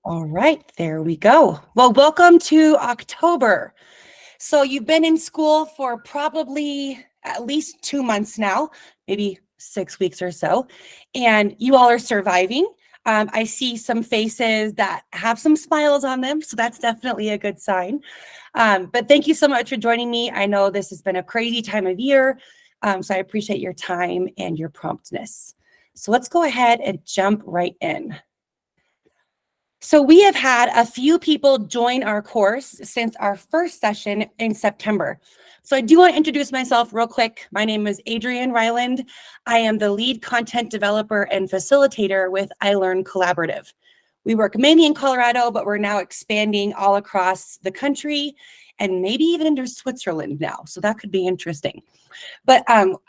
All right, there we go. Well, welcome to October. So you've been in school for probably at least 2 months now, maybe 6 weeks or so, and you all are surviving. I see some faces that have some smiles on them, so that's definitely a good sign. But thank you so much for joining me. I know this has been a crazy time of year, so I appreciate your time and your promptness. So let's go ahead and jump right in. So we have had a few people join our course since our first session in September. So I do want to introduce myself real quick. My name is Adrienne Ryland. I am the lead content developer and facilitator with iLearn Collaborative. We work mainly in Colorado, but we're now expanding all across the country and maybe even into Switzerland now. So that could be interesting. But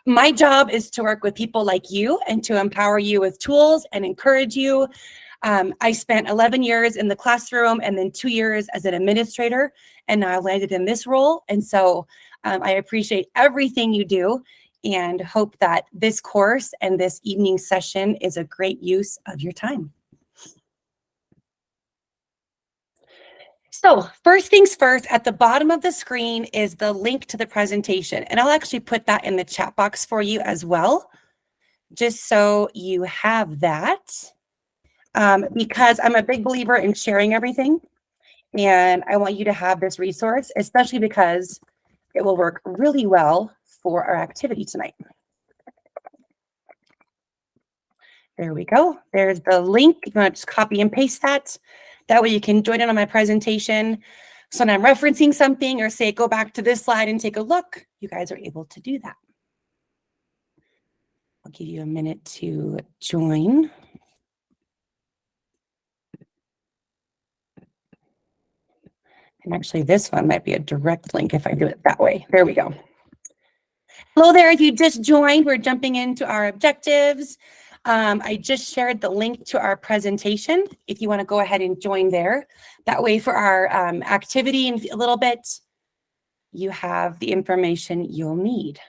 my job is to work with people like you and to empower you with tools and encourage you. I spent 11 years in the classroom and then 2 years as an administrator, and now I landed in this role. And so I appreciate everything you do and hope that this course and this evening session is a great use of your time. So first things first, at the bottom of the screen is the link to the presentation, and I'll actually put that in the chat box for you as well, just so you have that. Because I'm a big believer in sharing everything, and I want you to have this resource, especially because it will work really well for our activity tonight. There we go. There's the link. You want to just copy and paste that. That way you can join in on my presentation. So when I'm referencing something or say, go back to this slide and take a look, you guys are able to do that. I'll give you a minute to join. And actually, this one might be a direct link if I do it that way. There we go. Hello there, if you just joined, we're jumping into our objectives. I just shared the link to our presentation if you want to go ahead and join there. That way for our activity in a little bit, you have the information you'll need.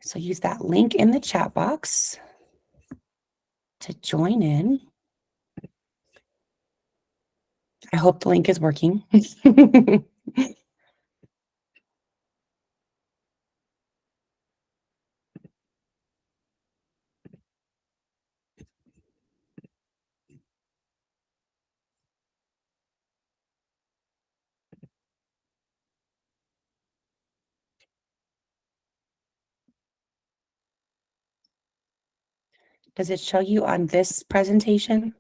So use that link in the chat box to join in. I hope the link is working. Does it show you on this presentation?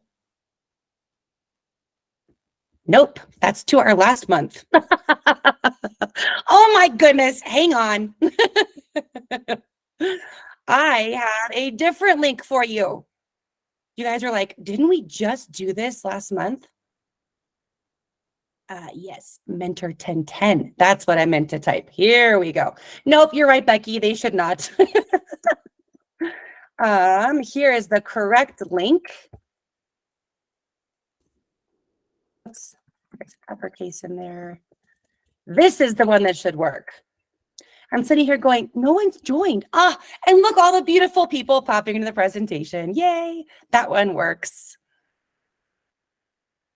Nope, that's to our last month. Oh my goodness, hang on. I have a different link for you. You guys are like, didn't we just do this last month? Yes, Mentor 1010. That's what I meant to type. Here we go. Nope, you're right, Becky. They should not. Here is the correct link. Oops, there's uppercase in there. This is the one that should work. I'm sitting here going, no one's joined. And look, all the beautiful people popping into the presentation. Yay, that one works.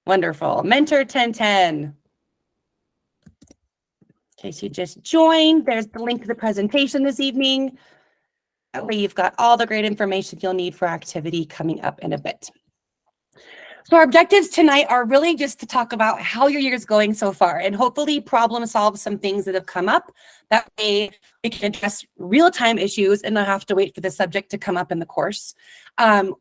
Wonderful. Mentor 1010. In case you just joined, there's the link to the presentation this evening. That way you've got all the great information you'll need for activity coming up in a bit. So our objectives tonight are really just to talk about how your year is going so far and hopefully problem solve some things that have come up. That way we can address real-time issues and not have to wait for the subject to come up in the course.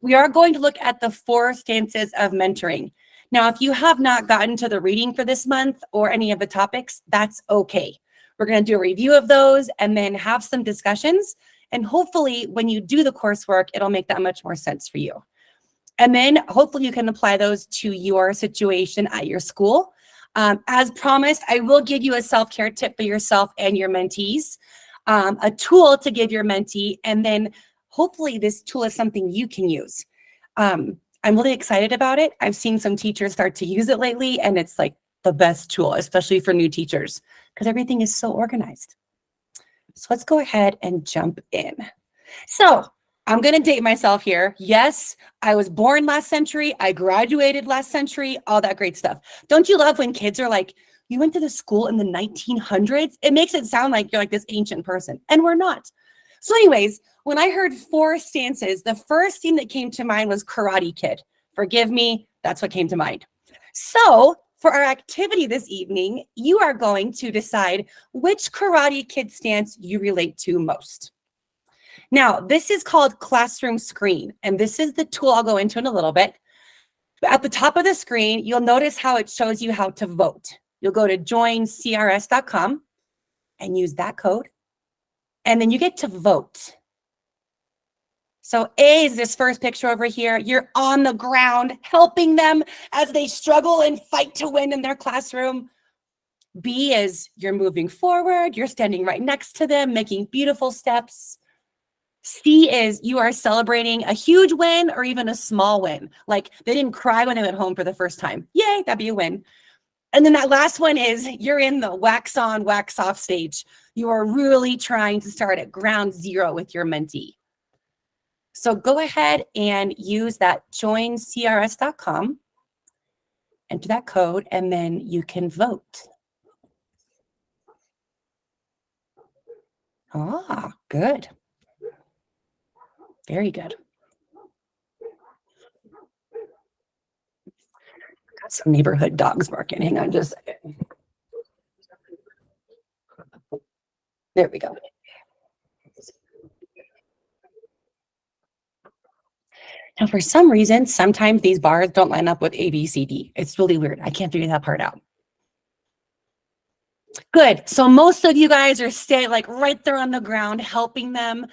We are going to look at the 4 stances of mentoring. Now, if you have not gotten to the reading for this month or any of the topics, that's okay. We're going to do a review of those and then have some discussions. And hopefully when you do the coursework, it'll make that much more sense for you. And then hopefully you can apply those to your situation at your school. As promised, I will give you a self-care tip for yourself and your mentees, a tool to give your mentee, and then hopefully this tool is something you can use. I'm really excited about it. I've seen some teachers start to use it lately, and it's like the best tool, especially for new teachers, because everything is so organized. So let's go ahead and jump in. So I'm going to date myself here. Yes, I was born last century. I graduated last century, all that great stuff. Don't you love when kids are like, you went to the school in the 1900s? It makes it sound like you're like this ancient person, and we're not. So anyways, when I heard 4 stances, the first thing that came to mind was Karate Kid. Forgive me, that's what came to mind. So for our activity this evening, you are going to decide which Karate Kid stance you relate to most. Now, this is called Classroom Screen, and this is the tool I'll go into in a little bit. But at the top of the screen, you'll notice how it shows you how to vote. You'll go to joincrs.com and use that code, and then you get to vote. So A is this first picture over here. You're on the ground helping them as they struggle and fight to win in their classroom. B is you're moving forward. You're standing right next to them, making beautiful steps. C is you are celebrating a huge win or even a small win. Like they didn't cry when they went home for the first time. Yay, that'd be a win. And then that last one is you're in the wax on, wax off stage. You are really trying to start at ground zero with your mentee. So go ahead and use that joincrs.com, enter that code, and then you can vote. Ah, good. Very good. Got some neighborhood dogs barking. Hang on just a second. There we go. Now, for some reason, sometimes these bars don't line up with A, B, C, D. It's really weird. I can't figure that part out. Good. So most of you guys are staying like right there on the ground, helping them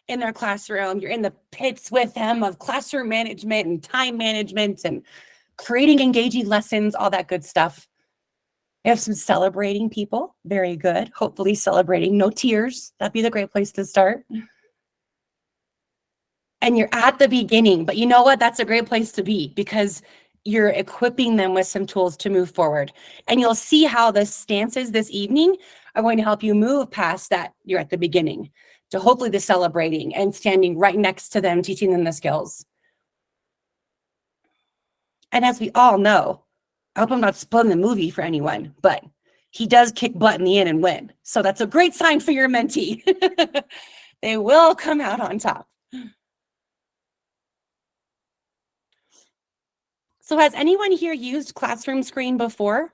in their classroom. You're in the pits with them of classroom management and time management and creating engaging lessons, all that good stuff. We have some celebrating people. Very good. Hopefully celebrating. No tears. That'd be the great place to start. And you're at the beginning, but you know what? That's a great place to be because you're equipping them with some tools to move forward. And you'll see how the stances this evening are going to help you move past that you're at the beginning to hopefully the celebrating and standing right next to them, teaching them the skills. And as we all know, I hope I'm not spoiling the movie for anyone, but he does kick butt in the end and win. So that's a great sign for your mentee. They will come out on top. So has anyone here used Classroom Screen before?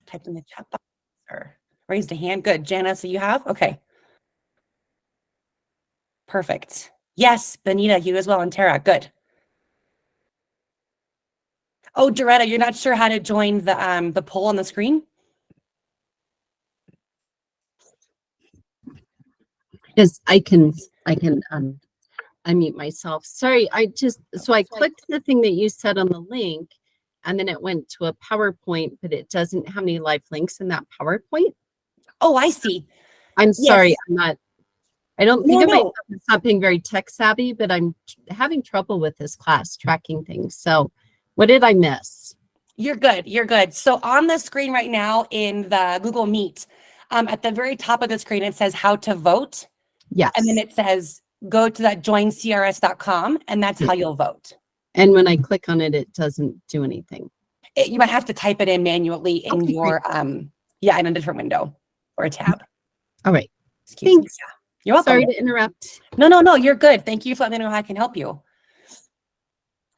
Type in the chat box or raised a hand. Good. Jana, so you have? Okay. Perfect. Yes, Benita, you as well, and Tara. Good. Oh, Doretta, you're not sure how to join the poll on the screen? Yes, I can unmute myself. Sorry, I clicked the thing that you said on the link and then it went to a PowerPoint, but it doesn't have any live links in that PowerPoint. Oh, I see. I'm sorry, Yes. I don't think of myself as not being very tech savvy, but I'm having trouble with this class tracking things. So what did I miss? You're good. You're good. So on the screen right now in the Google Meet, at the very top of the screen, it says how to vote. Yes. And then it says go to that joincrs.com, and that's how you'll vote. And when I click on it, it doesn't do anything. You might have to type it in manually in your, in a different window or a tab. All right. Excuse me. Yeah. You're welcome. Sorry to interrupt. No, you're good. Thank you for letting me know how I can help you.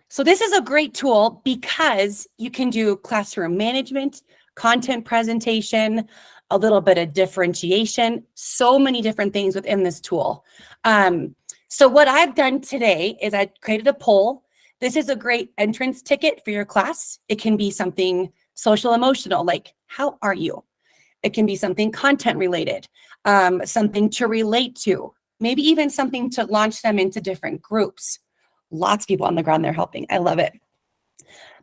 So this is a great tool because you can do classroom management, content presentation, a little bit of differentiation, so many different things within this tool. So what I've done today is I created a poll. This is a great entrance ticket for your class. It can be something social emotional, like how are you? It can be something content related, something to relate to, maybe even something to launch them into different groups. Lots of people on the ground there helping. I love it.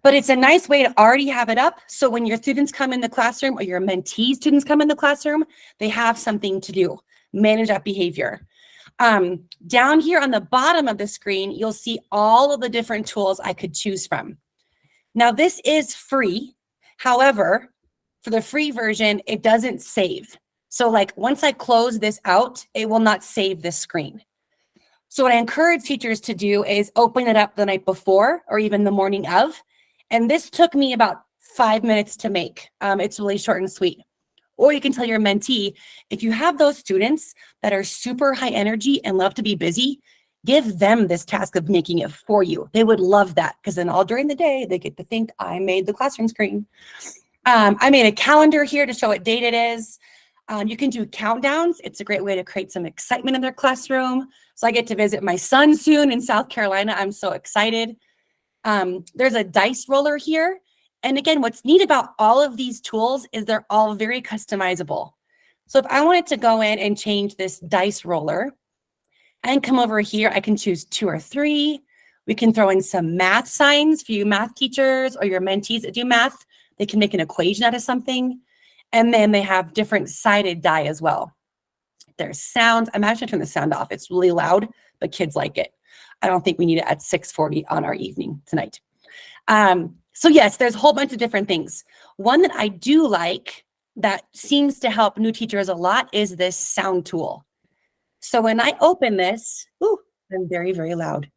But it's a nice way to already have it up. So when your students come in the classroom or your mentee students come in the classroom, they have something to do, manage that behavior. Down here on the bottom of the screen, you'll see all of the different tools I could choose from. Now this is free. However, for the free version, it doesn't save. So like once I close this out, it will not save this screen. So what I encourage teachers to do is open it up the night before or even the morning of. And this took me about 5 minutes to make. It's really short and sweet. Or you can tell your mentee, if you have those students that are super high energy and love to be busy, give them this task of making it for you. They would love that because then all during the day, they get to think I made the classroom screen. I made a calendar here to show what date it is. You can do countdowns. It's a great way to create some excitement in their classroom. So I get to visit my son soon in South Carolina. I'm so excited. There's a dice roller here. And again, what's neat about all of these tools is they're all very customizable. So if I wanted to go in and change this dice roller, I can come over here. I can choose 2 or 3. We can throw in some math signs for you math teachers or your mentees that do math. They can make an equation out of something. And then they have different sided die as well. There's sound. I'm actually turning the sound off. It's really loud, but kids like it. I don't think we need it at 6:40 on our evening tonight. So yes, there's a whole bunch of different things. One that I do like that seems to help new teachers a lot is this sound tool. So when I open this, I'm very, very loud.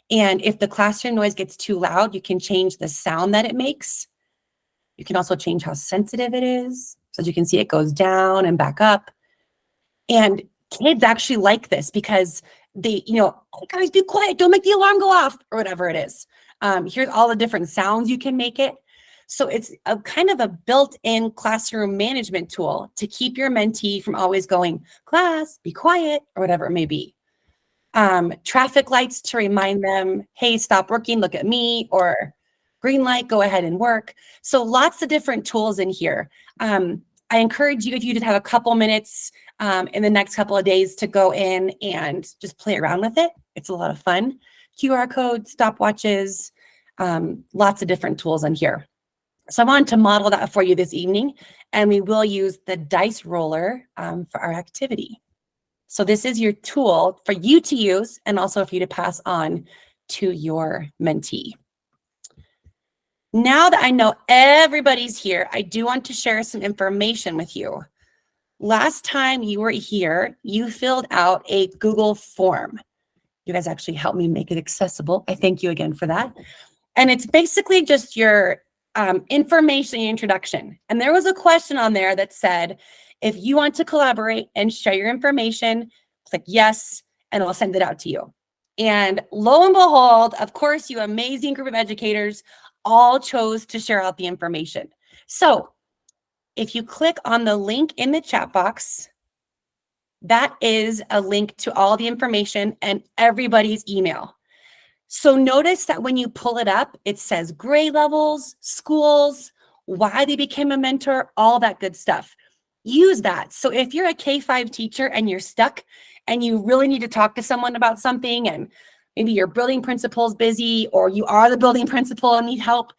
And if the classroom noise gets too loud, you can change the sound that it makes. You can also change how sensitive it is. So as you can see, it goes down and back up. And kids actually like this because they, oh, guys, be quiet. Don't make the alarm go off or whatever it is. Here's all the different sounds you can make it. So it's a kind of a built-in classroom management tool to keep your mentee from always going, class, be quiet, or whatever it may be. Traffic lights to remind them, hey, stop working, look at me, or green light, go ahead and work. So lots of different tools in here. I encourage you, if you just have a couple minutes in the next couple of days to go in and just play around with it. It's a lot of fun. QR codes, stopwatches, lots of different tools in here. So I wanted to model that for you this evening, and we will use the dice roller for our activity. So this is your tool for you to use and also for you to pass on to your mentee. Now that I know everybody's here, I do want to share some information with you. Last time you were here, you filled out a Google form. You guys actually helped me make it accessible. I thank you again for that. And it's basically just your information and introduction. And there was a question on there that said, if you want to collaborate and share your information, click yes, and I'll send it out to you. And lo and behold, of course, you amazing group of educators all chose to share out the information. So if you click on the link in the chat box, that is a link to all the information and everybody's email. So notice that when you pull it up, it says grade levels, schools, why they became a mentor, all that good stuff. Use that. So if you're a K-5 teacher and you're stuck and you really need to talk to someone about something, and maybe your building principal's busy or you are the building principal and need help,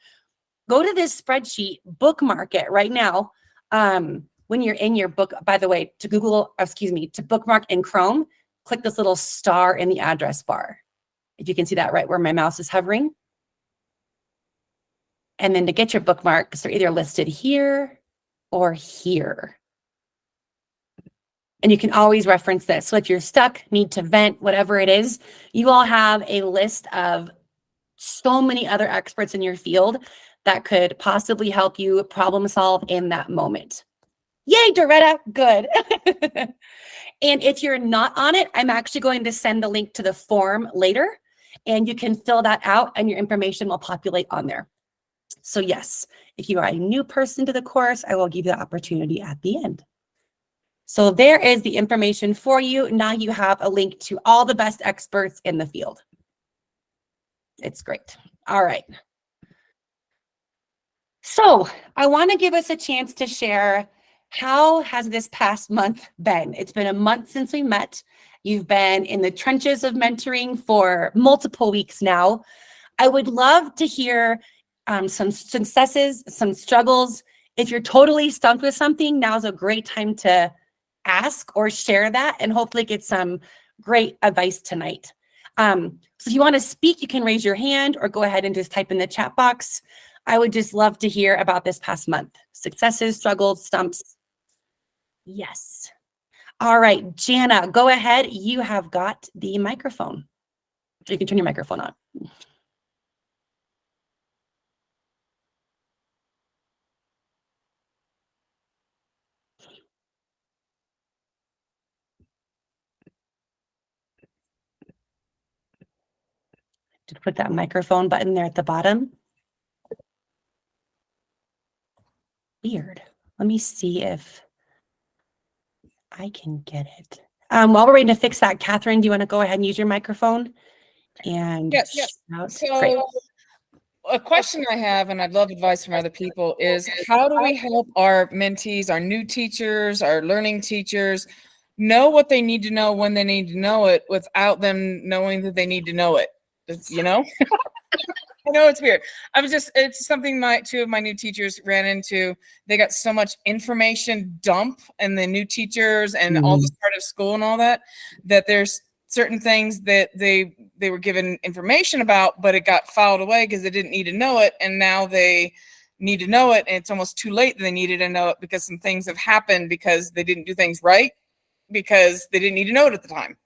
go to this spreadsheet, bookmark it right now. When you're in your book, by the way, to bookmark in Chrome, click this little star in the address bar. If you can see that right where my mouse is hovering. And then to get your bookmarks, they're either listed here or here. And you can always reference this. So if you're stuck, need to vent, whatever it is, you all have a list of so many other experts in your field that could possibly help you problem solve in that moment. Yay, Doretta, good. And if you're not on it, I'm actually going to send the link to the form later, and you can fill that out and your information will populate on there. So yes, if you are a new person to the course, I will give you the opportunity at the end. So there is the information for you. Now you have a link to all the best experts in the field. It's great. All right. So I want to give us a chance to share, how has this past month been? It's been a month since we met. You've been in the trenches of mentoring for multiple weeks now. I would love to hear some successes, some struggles. If you're totally stumped with something, now's a great time to ask or share that and hopefully get some great advice tonight. So if you want to speak, you can raise your hand or go ahead and just type in the chat box. I would just love to hear about this past month. Successes, struggles, stumps. Yes. All right, Jana, go ahead. You have got the microphone. You can turn your microphone on. Just put that microphone button there at the bottom. Weird. Let me see if I can get it. While we're waiting to fix that, Catherine, do you want to go ahead and use your microphone? And Yes. great. So a question I have, and I'd love advice from other people, is how do we help our mentees, our new teachers, our learning teachers know what they need to know when they need to know it without them knowing that they need to know it? You know? I know it's weird. It's something two of my new teachers ran into. They got so much information dump and the new teachers and all the start of school and all that there's certain things that they were given information about, but it got filed away because they didn't need to know it. And now they need to know it. And it's almost too late that they needed to know it because some things have happened because they didn't do things right because they didn't need to know it at the time.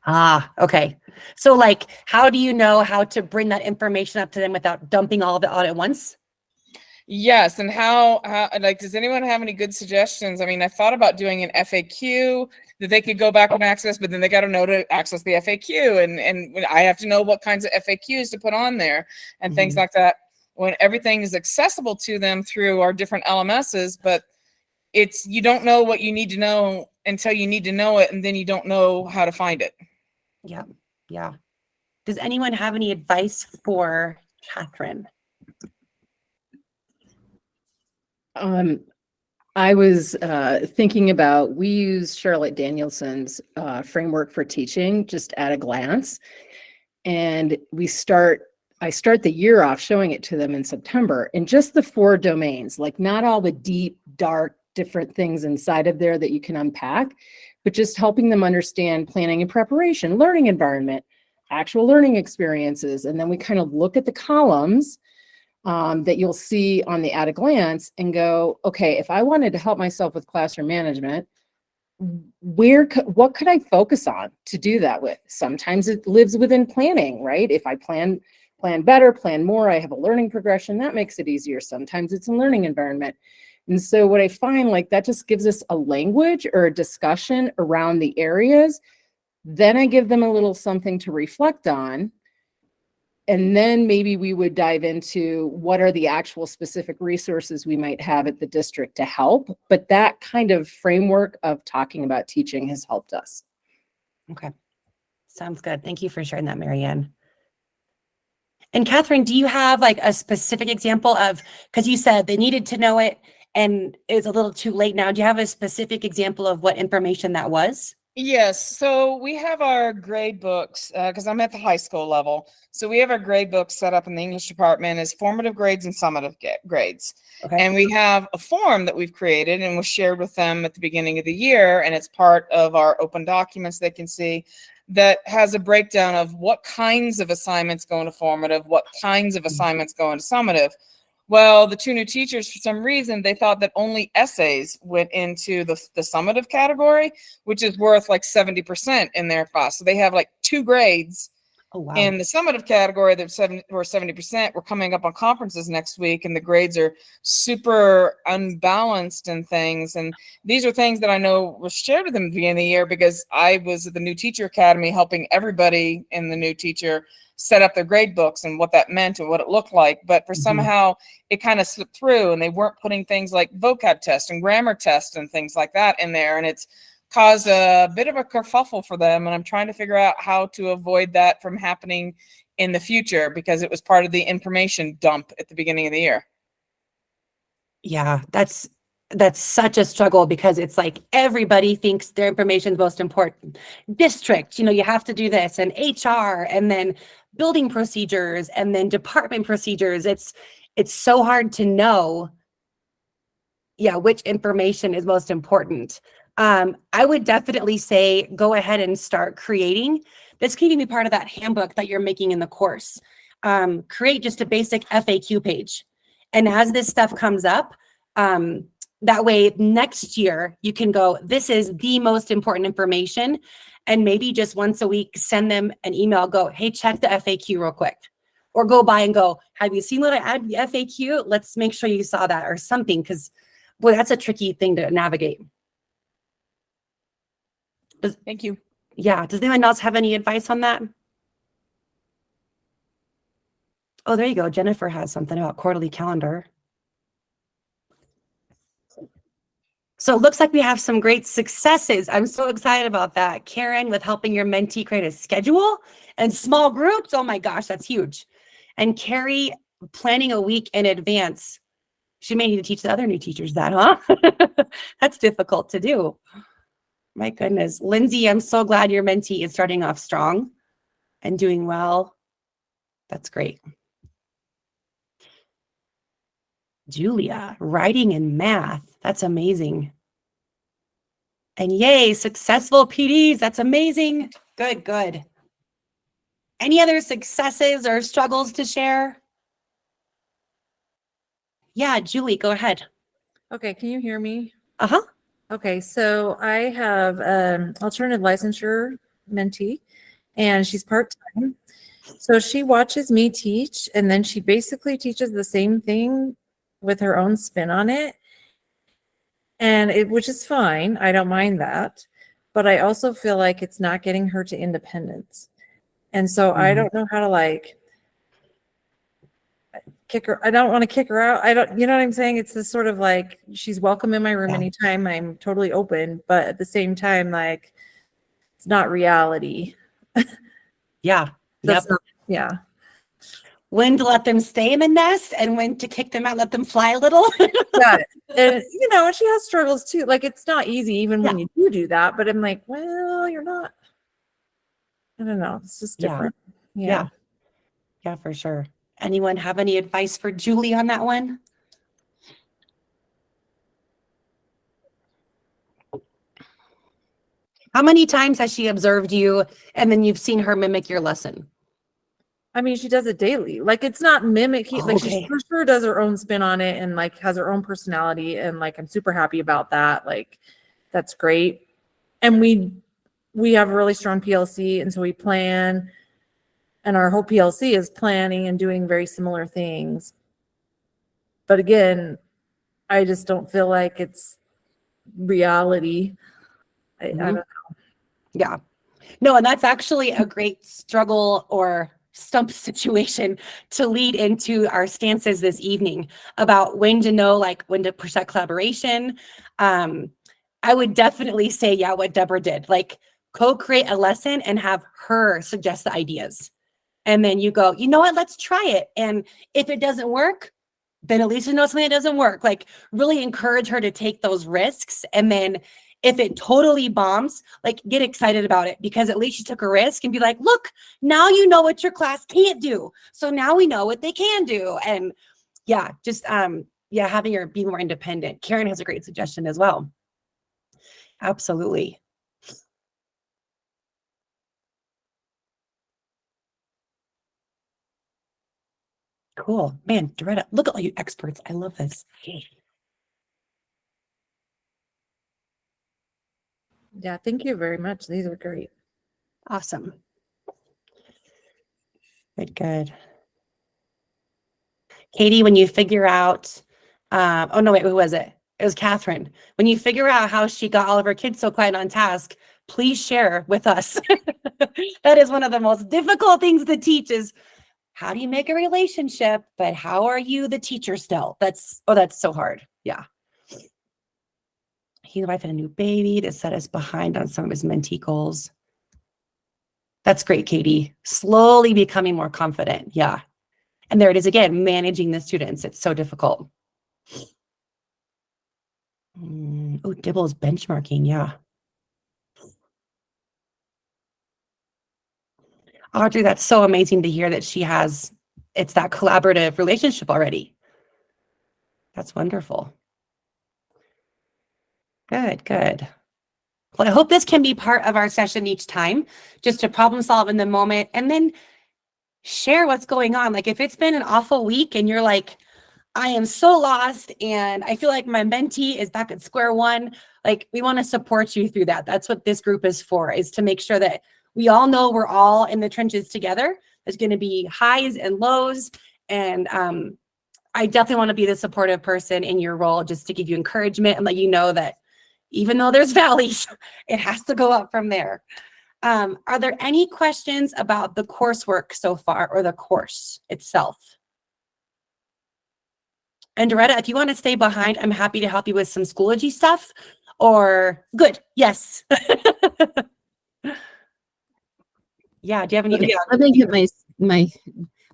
Ah, okay. So like, how do you know how to bring that information up to them without dumping all of it all at once? Yes. And how like, does anyone have any good suggestions? I mean, I thought about doing an FAQ that they could go back and access, but then they got to know to access the FAQ. And I have to know what kinds of FAQs to put on there and things like that when everything is accessible to them through our different LMSs, but you don't know what you need to know until you need to know it. And then you don't know how to find it. Yeah. Yeah. Does anyone have any advice for Catherine? I was thinking about, we use Charlotte Danielson's framework for teaching just at a glance. And I start the year off showing it to them in September, and just the 4 domains, like not all the deep, dark, different things inside of there that you can unpack, but just helping them understand planning and preparation, learning environment, actual learning experiences. And then we kind of look at the columns that you'll see on the at a glance and go, okay, if I wanted to help myself with classroom management, what could I focus on to do that with? Sometimes it lives within planning, right? If I plan better, plan more, I have a learning progression, that makes it easier. Sometimes it's a learning environment. And so what I find, like, that just gives us a language or a discussion around the areas. Then I give them a little something to reflect on. And then maybe we would dive into what are the actual specific resources we might have at the district to help. But that kind of framework of talking about teaching has helped us. Okay. Sounds good. Thank you for sharing that, Marianne. And Catherine, do you have like a specific example of, because you said they needed to know it and it's a little too late now. Do you have a specific example of what information that was? Yes. So we have our grade books because I'm at the high school level. So we have our grade books set up in the English department as formative grades and summative grades. Okay. And we have a form that we've created and was shared with them at the beginning of the year. And it's part of our open documents they can see that has a breakdown of what kinds of assignments go into formative, what kinds of assignments go into summative. Well, the 2 new teachers, for some reason, they thought that only essays went into the summative category, which is worth like 70% in their class. So they have like 2 grades in the summative category that were 70%. We're coming up on conferences next week, and the grades are super unbalanced and things. And these are things that I know was shared with them at the beginning of the year because I was at the New Teacher Academy helping everybody in the new teacher set up their grade books and what that meant and what it looked like. But for somehow it kind of slipped through, and they weren't putting things like vocab tests and grammar tests and things like that in there. And it's caused a bit of a kerfuffle for them. And I'm trying to figure out how to avoid that from happening in the future because it was part of the information dump at the beginning of the year. Yeah, that's such a struggle because it's like everybody thinks their information is most important. District, you have to do this, and HR, and then building procedures, and then department procedures. It's so hard to know, which information is most important. I would definitely say go ahead and start creating. This can even be part of that handbook that you're making in the course. Create just a basic FAQ page. And as this stuff comes up, that way next year you can go, this is the most important information. And maybe just once a week, send them an email, go, hey, check the FAQ real quick. Or go by and go, have you seen what I added the FAQ? Let's make sure you saw that or something. Because boy, that's a tricky thing to navigate. Thank you. Yeah. Does anyone else have any advice on that? Oh, there you go. Jennifer has something about quarterly calendar. So it looks like we have some great successes. I'm so excited about that. Karen with helping your mentee create a schedule and small groups. Oh my gosh, that's huge. And Carrie planning a week in advance. She may need to teach the other new teachers that, huh? That's difficult to do. My goodness. Lindsay, I'm so glad your mentee is starting off strong and doing well. That's great. Julia, writing and math. That's amazing. And yay, successful PDs. That's amazing. Good, good. Any other successes or struggles to share? Yeah, Julie, go ahead. Okay, can you hear me? Uh-huh. Okay, so I have alternative licensure mentee, and she's part-time. So she watches me teach, and then she basically teaches the same thing with her own spin on it. And which is fine. I don't mind that. But I also feel like it's not getting her to independence. And so I don't know how to like kick her. I don't want to kick her out. You know what I'm saying? It's this sort of like, she's welcome in my room anytime. I'm totally open, but at the same time, like, it's not reality. Yeah. That's not, yeah. When to let them stay in the nest and when to kick them out, let them fly a little. Yeah. And and she has struggles too. Like, it's not easy even when you do that, but I'm like, well, you're not. I don't know. It's just different. Yeah, for sure. Anyone have any advice for Julie on that one? How many times has she observed you and then you've seen her mimic your lesson? I mean, she does it daily. Like, it's not mimicking. Like, she for sure does her own spin on it and like has her own personality. And like, I'm super happy about that. Like, that's great. And we have a really strong PLC. And so we plan, and our whole PLC is planning and doing very similar things. But again, I just don't feel like it's reality. I don't know. Yeah. No, and that's actually a great struggle or stump situation to lead into our stances this evening about when to know, like when to push that collaboration. I would definitely say, yeah, what Deborah did, like co-create a lesson and have her suggest the ideas. And then you go, you know what, let's try it. And if it doesn't work, then at least you know something that doesn't work. Like really encourage her to take those risks. And then if it totally bombs, like get excited about it because at least you took a risk and be like, look, now you know what your class can't do. So now we know what they can do. And yeah, just having her be more independent. Karen has a great suggestion as well. Absolutely. Cool. Man, Doretta, look at all you experts. I love this. Yeah, thank you very much. These are great. Awesome. Good. Katie, when you figure out, oh no, wait, who was it? It was Catherine. When you figure out how she got all of her kids so quiet on task, please share with us. That is one of the most difficult things to teach is how do you make a relationship, but how are you the teacher still? That's so hard. Yeah. He and wife had a new baby to set us behind on some of his mentee goals. That's great, Katie. Slowly becoming more confident. Yeah. And there it is again, managing the students. It's so difficult. Oh, Dibble's benchmarking. Yeah. Audrey, that's so amazing to hear that it's that collaborative relationship already. That's wonderful. Good. Well, I hope this can be part of our session each time, just to problem solve in the moment and then share what's going on. Like if it's been an awful week and you're like, I am so lost and I feel like my mentee is back at square one. Like, we want to support you through that. That's what this group is for, is to make sure that we all know we're all in the trenches together. There's going to be highs and lows. And I definitely want to be the supportive person in your role, just to give you encouragement and let you know that even though there's valleys, it has to go up from there. Are there any questions about the coursework so far, or the course itself? And Doretta, if you want to stay behind, I'm happy to help you with some Schoology stuff. Or good, yes. Yeah, do you have any? Okay, let me get my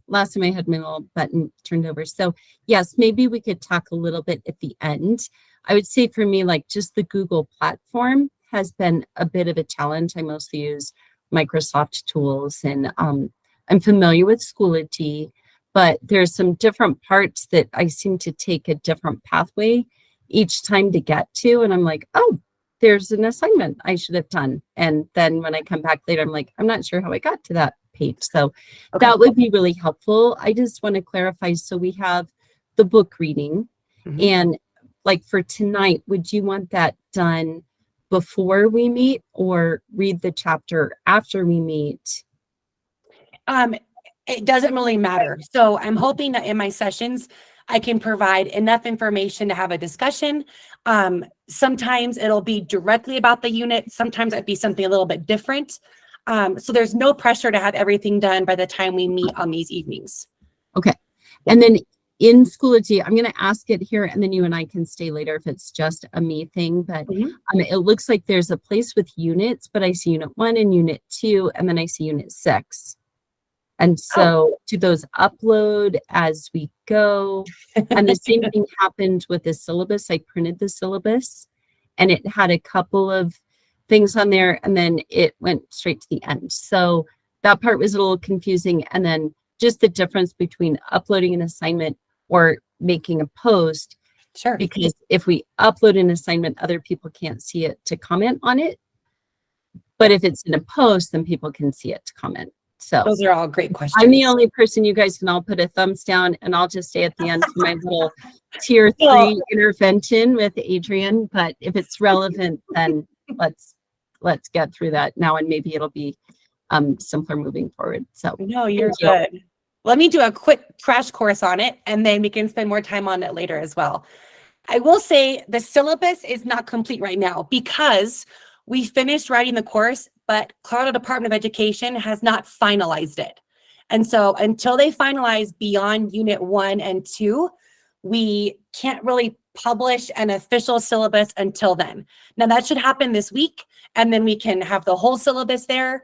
last time I had my little button turned over. So yes, maybe we could talk a little bit at the end. I would say for me, like, just the Google platform has been a bit of a challenge. I mostly use Microsoft tools, and I'm familiar with Schoology, but there's some different parts that I seem to take a different pathway each time to get to. And I'm like, oh, there's an assignment I should have done. And then when I come back later, I'm like, I'm not sure how I got to that page. So that would be really helpful. I just want to clarify. So we have the book reading, and like for tonight, would you want that done before we meet, or read the chapter after we meet? It doesn't really matter. So I'm hoping that in my sessions, I can provide enough information to have a discussion. Sometimes it'll be directly about the unit. Sometimes it'd be something a little bit different. So there's no pressure to have everything done by the time we meet on these evenings. Okay. And then in Schoology, I'm going to ask it here, and then you and I can stay later if it's just a me thing. But it looks like there's a place with units, but I see unit 1 and unit 2, and then I see unit 6. And so do those upload as we go? And the same thing happened with the syllabus. I printed the syllabus, and it had a couple of things on there, and then it went straight to the end. So that part was a little confusing. And then just the difference between uploading an assignment or making a post. Sure. Because if we upload an assignment, other people can't see it to comment on it. But if it's in a post, then people can see it to comment. So those are all great questions. I'm the only person. You guys can all put a thumbs down, and I'll just stay at the end for my little tier 3 intervention with Adrian. But if it's relevant, then let's get through that now, and maybe it'll be simpler moving forward. So no, you're good. Let me do a quick crash course on it, and then we can spend more time on it later as well. I will say the syllabus is not complete right now because we finished writing the course, but Colorado Department of Education has not finalized it. And so until they finalize beyond unit 1 and 2, we can't really publish an official syllabus until then. Now that should happen this week, and then we can have the whole syllabus there.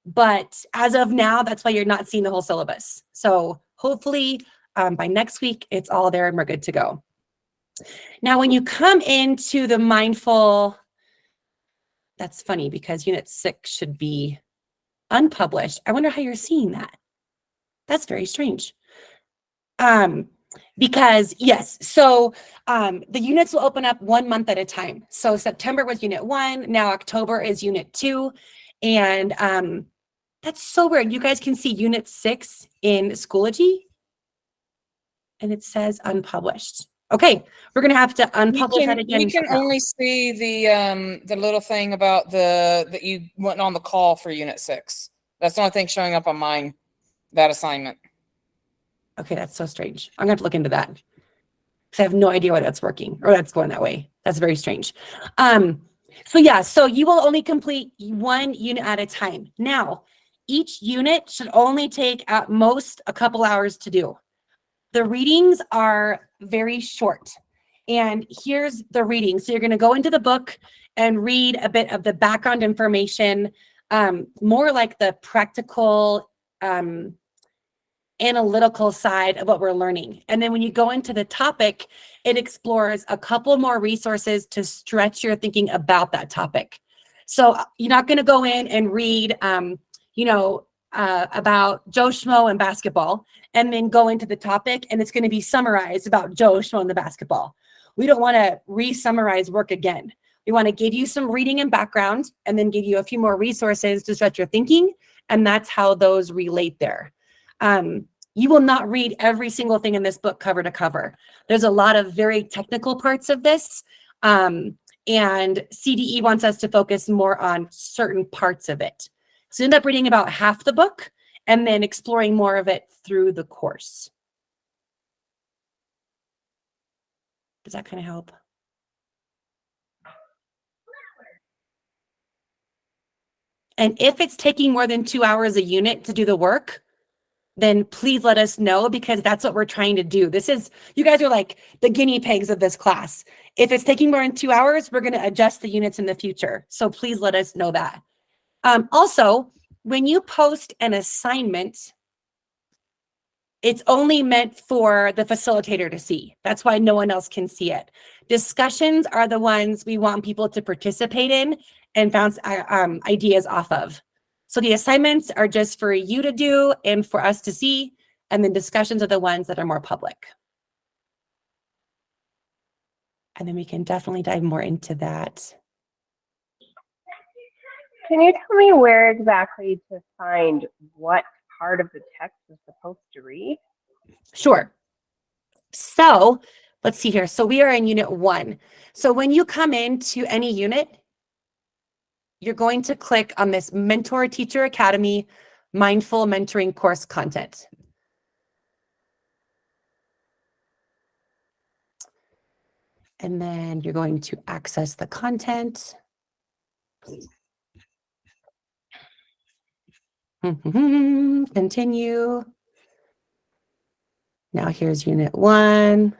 But as of now, that's why you're not seeing the whole syllabus. So hopefully by next week, it's all there and we're good to go. Now, when you come into the mindful, that's funny because unit 6 should be unpublished. I wonder how you're seeing that. That's very strange. Because yes, so the units will open up 1 month at a time. So September was unit 1, now October is unit 2. And that's so weird. You guys can see unit 6 in Schoology, and it says unpublished. Okay, we're gonna have to unpublish that again. We can only see the little thing about that you went on the call for unit 6. That's the only thing showing up on mine, that assignment. Okay, that's so strange. I'm gonna have to look into that because I have no idea why that's working or that's going that way. That's very strange. So yeah, so you will only complete 1 unit at a time. Now, each unit should only take at most a couple hours to do. The readings are very short. And here's the reading. So you're going to go into the book and read a bit of the background information, more like the practical, analytical side of what we're learning. And then when you go into the topic, it explores a couple more resources to stretch your thinking about that topic. So you're not going to go in and read, about Joe Schmo and basketball, and then go into the topic, and it's going to be summarized about Joe Schmo and the basketball. We don't want to re-summarize work again. We want to give you some reading and background, and then give you a few more resources to stretch your thinking, and that's how those relate there. You will not read every single thing in this book cover to cover. There's a lot of very technical parts of this. And CDE wants us to focus more on certain parts of it. So you end up reading about half the book and then exploring more of it through the course. Does that kind of help? And if it's taking more than 2 hours a unit to do the work, then please let us know, because that's what we're trying to do. You guys are like the guinea pigs of this class. If it's taking more than 2 hours, we're going to adjust the units in the future. So please let us know that. Also, when you post an assignment, it's only meant for the facilitator to see. That's why no one else can see it. Discussions are the ones we want people to participate in and bounce ideas off of. So the assignments are just for you to do and for us to see, and then discussions are the ones that are more public. And then we can definitely dive more into that. Can you tell me where exactly to find what part of the text is supposed to read? Sure. So let's see here. So we are in unit 1. So when you come into any unit, you're going to click on this Mentor Teacher Academy Mindful Mentoring course content. And then you're going to access the content. Continue. Now here's unit 1.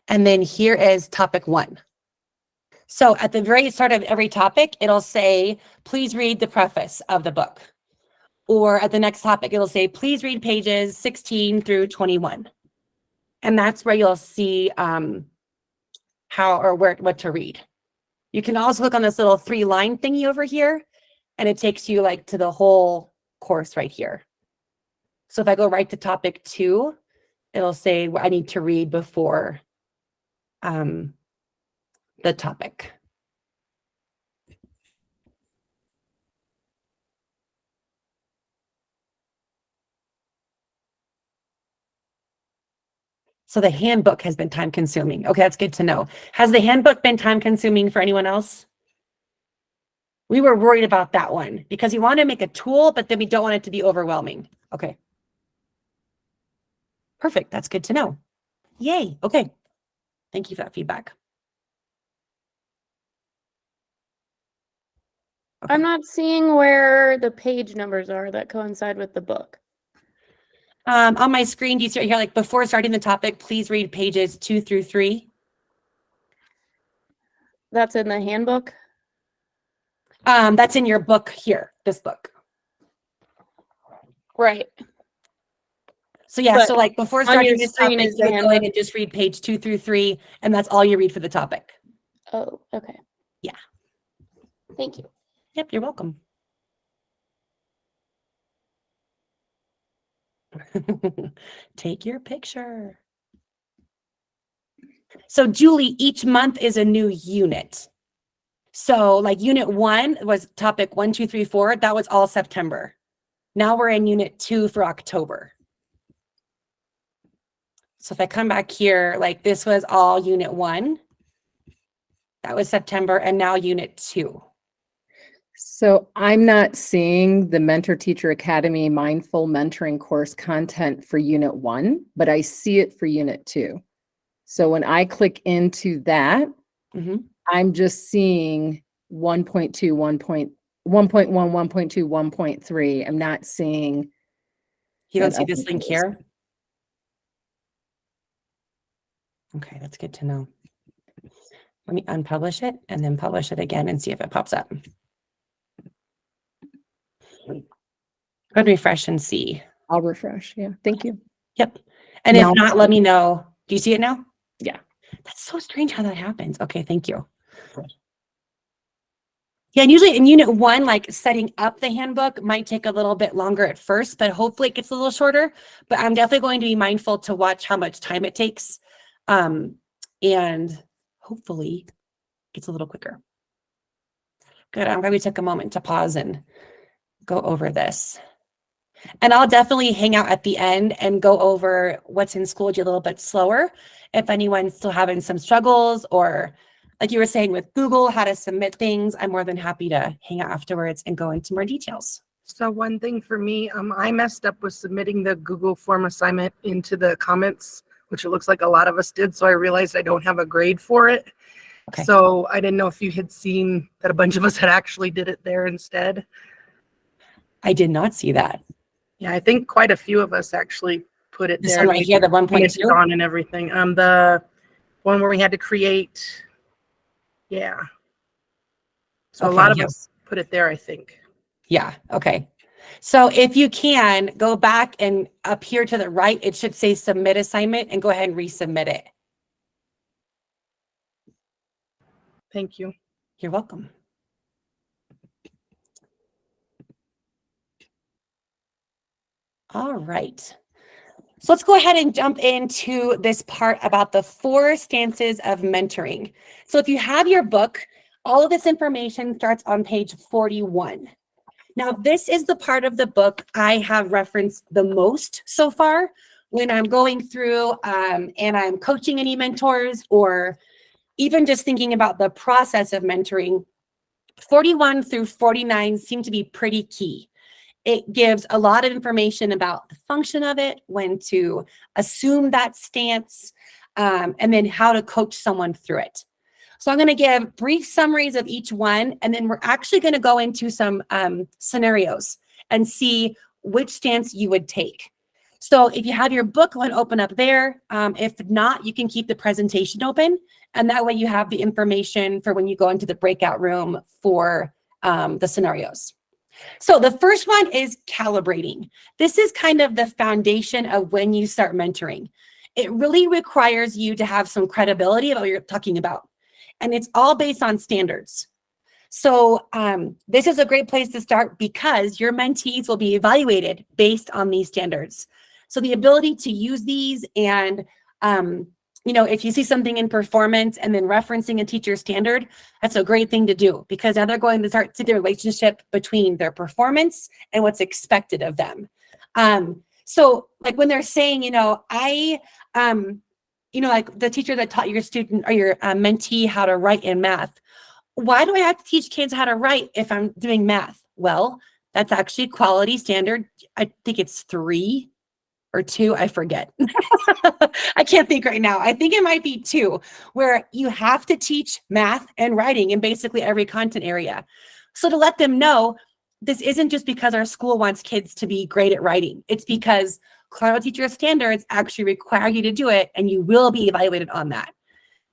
And then here is topic 1. So at the very start of every topic, it'll say, please read the preface of the book. Or at the next topic, it'll say, please read pages 16 through 21. And that's where you'll see what to read. You can also click on this little 3-line thingy over here, and it takes you like to the whole course right here. So if I go right to topic 2, it'll say what I need to read before the topic. So the handbook has been time consuming. Okay, that's good to know. Has the handbook been time consuming for anyone else? We were worried about that one because we want to make a tool, but then we don't want it to be overwhelming. Okay. Perfect. That's good to know. Yay. Okay. Thank you for that feedback. Okay. I'm not seeing where the page numbers are that coincide with the book. On my screen, do you see here, like before starting the topic, please read pages 2 through 3. That's in the handbook. That's in your book here, this book. Right. So yeah, But so like before on starting your this screen topic, is you the would go in handbook. and just read page 2 through 3, and that's all you read for the topic. Oh, okay. Yeah. Thank you. Yep, you're welcome. Take your picture. So Julie, each month is a new unit. So like unit 1 was topic 1, 2, 3, 4. That was all September. Now we're in unit 2 for October. So if I come back here, like this was all unit 1. That was September, and now unit 2. So I'm not seeing the Mentor Teacher Academy Mindful Mentoring course content for unit 1, but I see it for unit 2. So when I click into that, I'm just seeing 1.2, 1.1, 1.2, 1.3. I'm not seeing. You don't that see other this link course. here? Okay, that's good to know. Let me unpublish it and then publish it again and see if it pops up. Go ahead, refresh and see. I'll refresh. Yeah, thank you. Yep. And Now- if not, let me know. Do you see it now? Yeah. That's so strange how that happens. Okay, thank you. Yeah, and usually in unit 1, like setting up the handbook might take a little bit longer at first, but hopefully it gets a little shorter. But I'm definitely going to be mindful to watch how much time it takes. And hopefully it gets a little quicker. Good. I'm glad we took a moment to pause and go over this. And I'll definitely hang out at the end and go over what's in Schoology a little bit slower. If anyone's still having some struggles, or like you were saying with Google, how to submit things, I'm more than happy to hang out afterwards and go into more details. So one thing for me, I messed up with submitting the Google form assignment into the comments, which it looks like a lot of us did. So I realized I don't have a grade for it. Okay. So I didn't know if you had seen that a bunch of us had actually did it there instead. I did not see that. Yeah, I think quite a few of us actually put it This there. one right here, the When it's 1.2. on and everything. The one where we had to create. Yeah. So a Okay, lot of yeah. us put it there, I think. Yeah, okay. So if you can, go back and up here to the right, it should say submit assignment, and go ahead and resubmit it. Thank you. You're welcome. All right. So let's go ahead and jump into this part about the 4 stances of mentoring. So if you have your book, all of this information starts on page 41. Now, this is the part of the book I have referenced the most so far when I'm going through and I'm coaching any mentors, or even just thinking about the process of mentoring. 41 through 49 seem to be pretty key. It gives a lot of information about the function of it, when to assume that stance, and then how to coach someone through it. So I'm going to give brief summaries of each one, and then we're actually going to go into some scenarios and see which stance you would take. So if you have your book, go ahead and open up there. If not, you can keep the presentation open, and that way you have the information for when you go into the breakout room for the scenarios. So the first one is calibrating. This is kind of the foundation of when you start mentoring. It really requires you to have some credibility about what you're talking about. And it's all based on standards. So this is a great place to start, because your mentees will be evaluated based on these standards. So the ability to use these, and if you see something in performance and then referencing a teacher standard, that's a great thing to do, because now they're going to start to see the relationship between their performance and what's expected of them. So like when they're saying, like the teacher that taught your student or your mentee how to write in math, why do I have to teach kids how to write if I'm doing math? Well, that's actually quality standard. I think it's 3 or 2, I forget. I can't think right now. I think it might be 2, where you have to teach math and writing in basically every content area. So to let them know, this isn't just because our school wants kids to be great at writing. It's because Colorado Teacher Standards actually require you to do it, and you will be evaluated on that.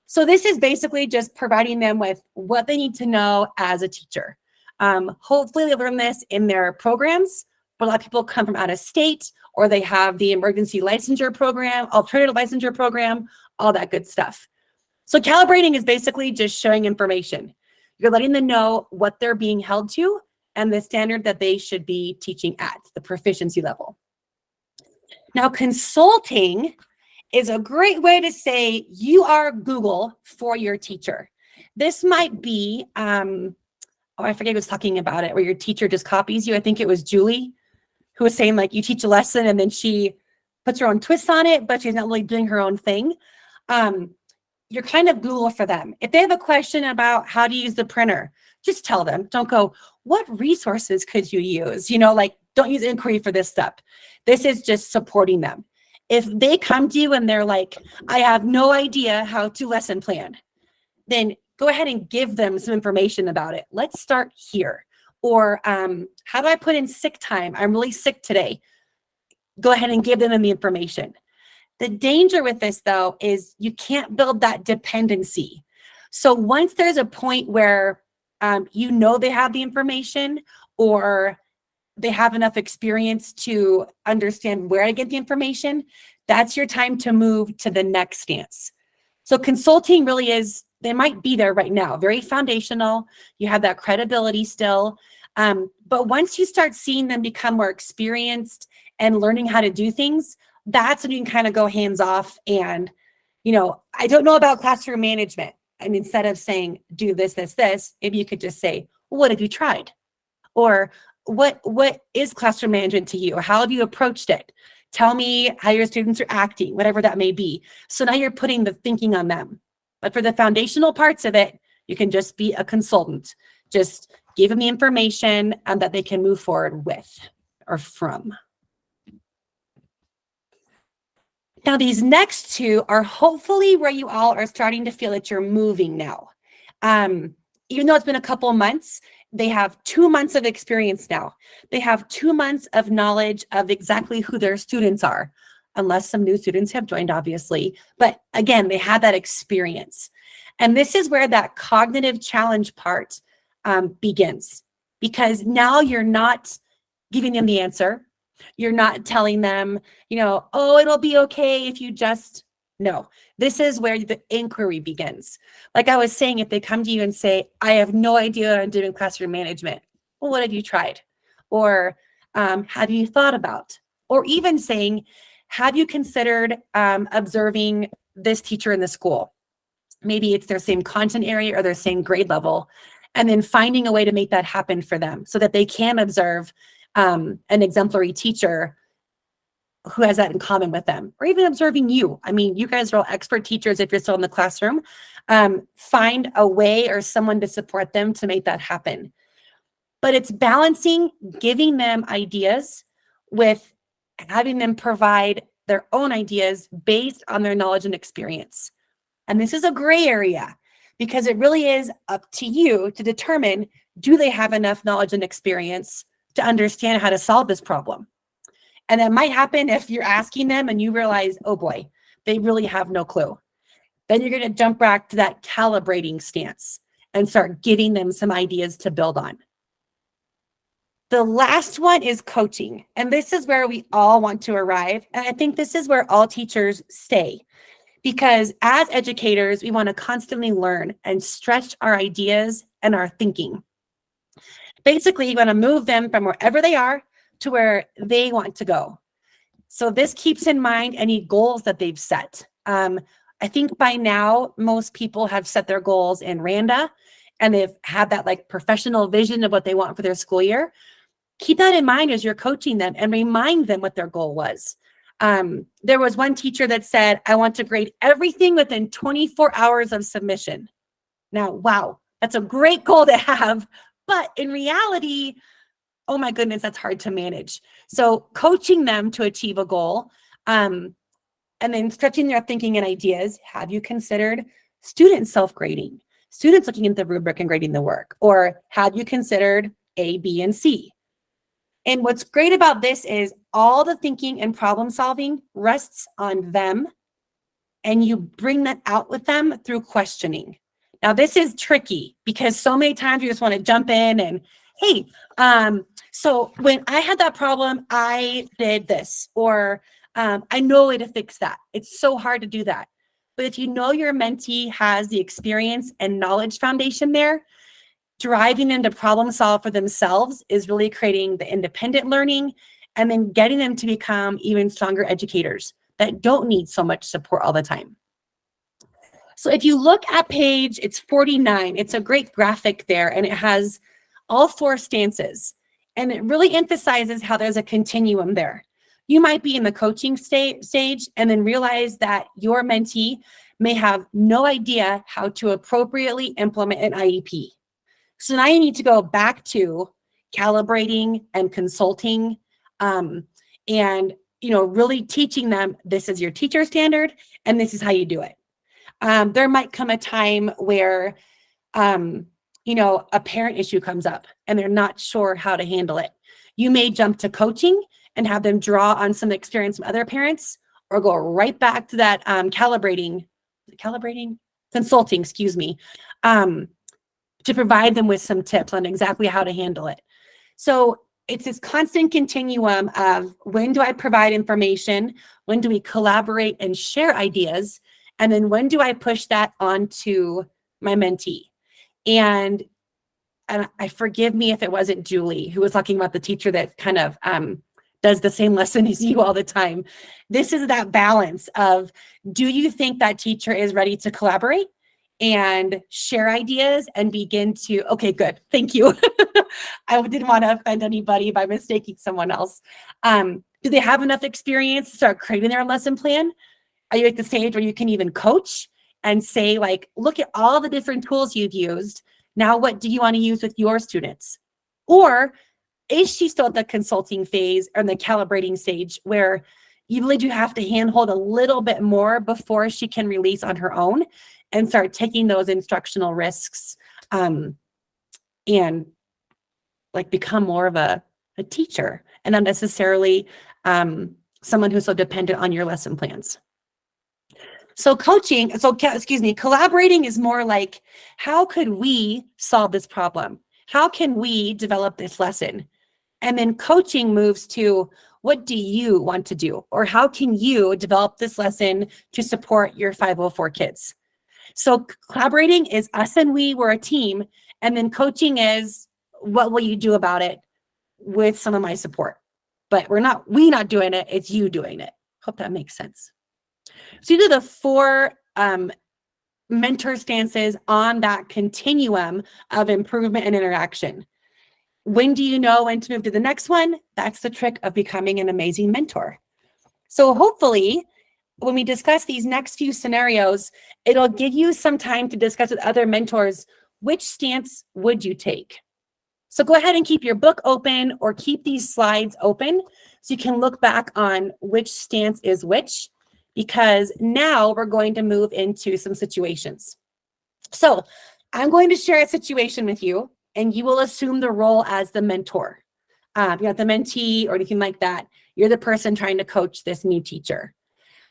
So this is basically just providing them with what they need to know as a teacher. Hopefully they learn this in their programs, but a lot of people come from out of state, or they have the emergency licensure program, alternative licensure program, all that good stuff. So calibrating is basically just showing information. You're letting them know what they're being held to and the standard that they should be teaching at, the proficiency level. Now, consulting is a great way to say you are Google for your teacher. This might be, I forget who was talking about it, where your teacher just copies you. I think it was Julie who was saying, like, you teach a lesson and then she puts her own twist on it, but she's not really doing her own thing. You're kind of Google for them. If they have a question about how to use the printer, just tell them. Don't go, what resources could you use? Don't use inquiry for this step. This is just supporting them. If they come to you and they're like, I have no idea how to lesson plan, then go ahead and give them some information about it. Let's start here. Or how do I put in sick time? I'm really sick today. Go ahead and give them the information. The danger with this, though, is you can't build that dependency. So once there's a point where they have the information, or they have enough experience to understand where to get the information, that's your time to move to the next stance. So consulting really is, they might be there right now, very foundational. You have that credibility still. But once you start seeing them become more experienced and learning how to do things, that's when you can kind of go hands off. And, I don't know about classroom management. And instead of saying, do this, maybe you could just say, well, what have you tried? Or what is classroom management to you? How have you approached it? Tell me how your students are acting, whatever that may be. So now you're putting the thinking on them. But for the foundational parts of it, you can just be a consultant. Just give them the information that they can move forward with or from. Now, these next two are hopefully where you all are starting to feel that you're moving now. Even though it's been a couple of months, they have 2 months of experience now. They have 2 months of knowledge of exactly who their students are, unless some new students have joined, obviously. But again, they have that experience. And this is where that cognitive challenge part begins, because now you're not giving them the answer. You're not telling them, oh, it'll be okay if you just, no. This is where the inquiry begins. Like I was saying, if they come to you and say, I have no idea what I'm doing classroom management. Well, what have you tried? Or have you thought about? Or even saying, have you considered observing this teacher in the school? Maybe it's their same content area or their same grade level, and then finding a way to make that happen for them so that they can observe an exemplary teacher who has that in common with them, or even observing you. I mean, you guys are all expert teachers if you're still in the classroom. Find a way or someone to support them to make that happen. But it's balancing giving them ideas with having them provide their own ideas based on their knowledge and experience. And this is a gray area because it really is up to you to determine, do they have enough knowledge and experience to understand how to solve this problem? And that might happen if you're asking them and you realize, oh boy, they really have no clue. Then you're going to jump back to that calibrating stance and start giving them some ideas to build on. The last one is coaching. And this is where we all want to arrive. And I think this is where all teachers stay. Because as educators, we want to constantly learn and stretch our ideas and our thinking. Basically, you want to move them from wherever they are to where they want to go. So this keeps in mind any goals that they've set. I think by now, most people have set their goals in Randa, and they've had that like professional vision of what they want for their school year. Keep that in mind as you're coaching them and remind them what their goal was. There was one teacher that said, I want to grade everything within 24 hours of submission. Now, wow, that's a great goal to have, but in reality, oh my goodness, that's hard to manage. So coaching them to achieve a goal, and then stretching their thinking and ideas. Have you considered students self-grading, students looking at the rubric and grading the work? Or have you considered A, B, and C? And what's great about this is all the thinking and problem solving rests on them, and you bring that out with them through questioning. Now, this is tricky because so many times you just want to jump in and, hey, so when I had that problem, I did this, or I know a way to fix that. It's so hard to do that. But if you know your mentee has the experience and knowledge foundation there, driving them to problem solve for themselves is really creating the independent learning and then getting them to become even stronger educators that don't need so much support all the time. So if you look at page, it's 49, it's a great graphic there, and it has all 4 stances. And it really emphasizes how there's a continuum there. You might be in the coaching stage and then realize that your mentee may have no idea how to appropriately implement an IEP. So now you need to go back to calibrating and consulting, and really teaching them, this is your teacher standard and this is how you do it. There might come a time where a parent issue comes up and they're not sure how to handle it. You may jump to coaching and have them draw on some experience from other parents, or go right back to that consulting, to provide them with some tips on exactly how to handle it. So it's this constant continuum of, when do I provide information? When do we collaborate and share ideas? And then when do I push that onto my mentee? And I forgive me if it wasn't Julie who was talking about the teacher that kind of does the same lesson as you all the time. This is that balance of, do you think that teacher is ready to collaborate and share ideas and begin to, okay, good, thank you. I didn't want to offend anybody by mistaking someone else. Do they have enough experience to start creating their own lesson plan? Are you at the stage where you can even coach and say, like, look at all the different tools you've used. Now, what do you want to use with your students? Or is she still at the consulting phase or the calibrating stage where you really do have to handhold a little bit more before she can release on her own and start taking those instructional risks and like become more of a teacher and not necessarily someone who's so dependent on your lesson plans. So collaborating is more like, how could we solve this problem? How can we develop this lesson? And then coaching moves to, what do you want to do? Or how can you develop this lesson to support your 504 kids? So collaborating is us and we're a team. And then coaching is, what will you do about it with some of my support? But we not doing it, it's you doing it. Hope that makes sense. So these are the 4 mentor stances on that continuum of improvement and interaction. When do you know when to move to the next one? That's the trick of becoming an amazing mentor. So hopefully, when we discuss these next few scenarios, it'll give you some time to discuss with other mentors, which stance would you take? So go ahead and keep your book open or keep these slides open so you can look back on which stance is which, because now we're going to move into some situations. So I'm going to share a situation with you, and you will assume the role as the mentor. You're not the mentee or anything like that. You're the person trying to coach this new teacher.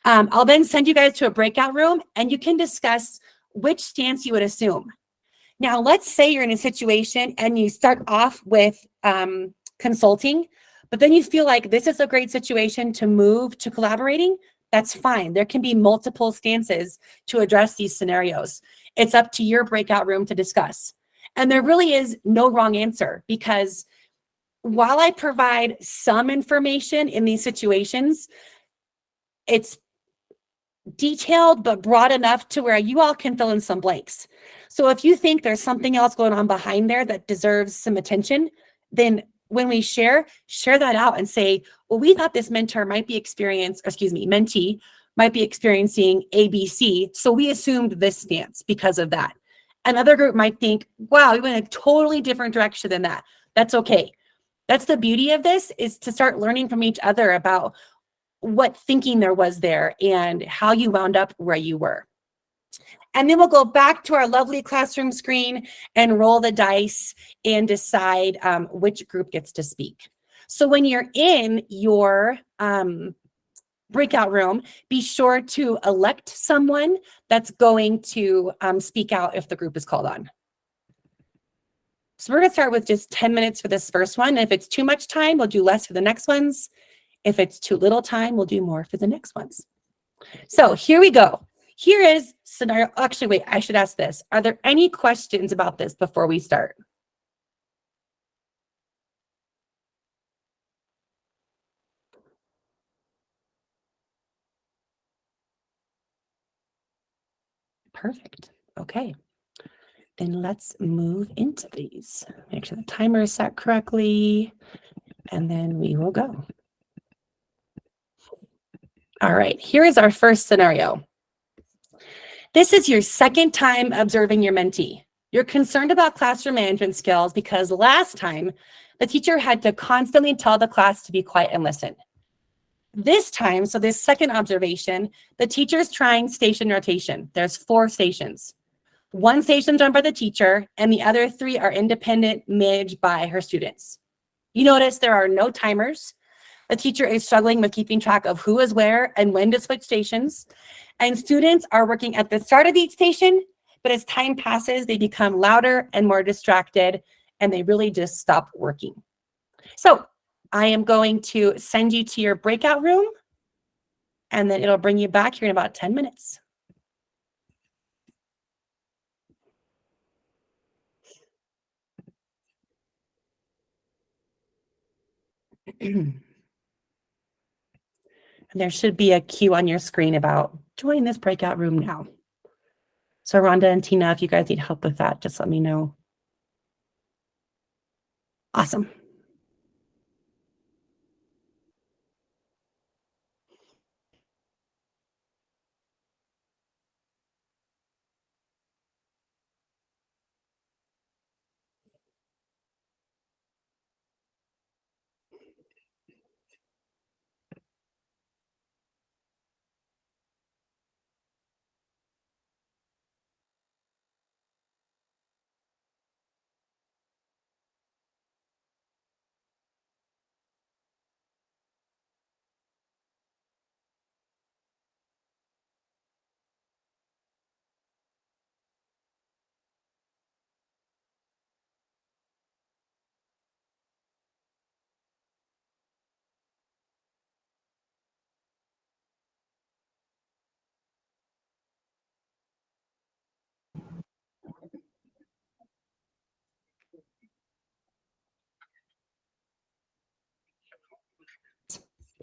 I'll then send you guys to a breakout room, and you can discuss which stance you would assume. Now, let's say you're in a situation and you start off with consulting, but then you feel like this is a great situation to move to collaborating. That's fine. There can be multiple stances to address these scenarios. It's up to your breakout room to discuss. And there really is no wrong answer, because while I provide some information in these situations, it's detailed but broad enough to where you all can fill in some blanks. So if you think there's something else going on behind there that deserves some attention, then when we share that out and say, well, we thought this mentee might be experiencing ABC, so we assumed this stance because of that. Another group might think, wow, we went in a totally different direction than that. That's okay. That's the beauty of this, is to start learning from each other about what thinking there was there and how you wound up where you were. And then we'll go back to our lovely classroom screen and roll the dice and decide which group gets to speak. So when you're in your breakout room, be sure to elect someone that's going to speak out if the group is called on. So we're going to start with just 10 minutes for this first one. If it's too much time, we'll do less for the next ones. If it's too little time, we'll do more for the next ones. So here we go. Here is scenario. Actually, wait, I should ask this. Are there any questions about this before we start? Perfect. Okay. Then let's move into these. Make sure the timer is set correctly, and then we will go. All right, here is our first scenario. This is your second time observing your mentee. You're concerned about classroom management skills because last time the teacher had to constantly tell the class to be quiet and listen. This time, so this second observation, the teacher's trying station rotation. There's 4 stations. 1 station is run by the teacher, and the other 3 are independent, managed by her students. You notice there are no timers. The teacher is struggling with keeping track of who is where and when to switch stations. And students are working at the start of each station, but as time passes, they become louder and more distracted, and they really just stop working. So I am going to send you to your breakout room, and then it'll bring you back here in about 10 minutes. And there should be a cue on your screen about join this breakout room now. So Rhonda and Tina, if you guys need help with that, just let me know. Awesome.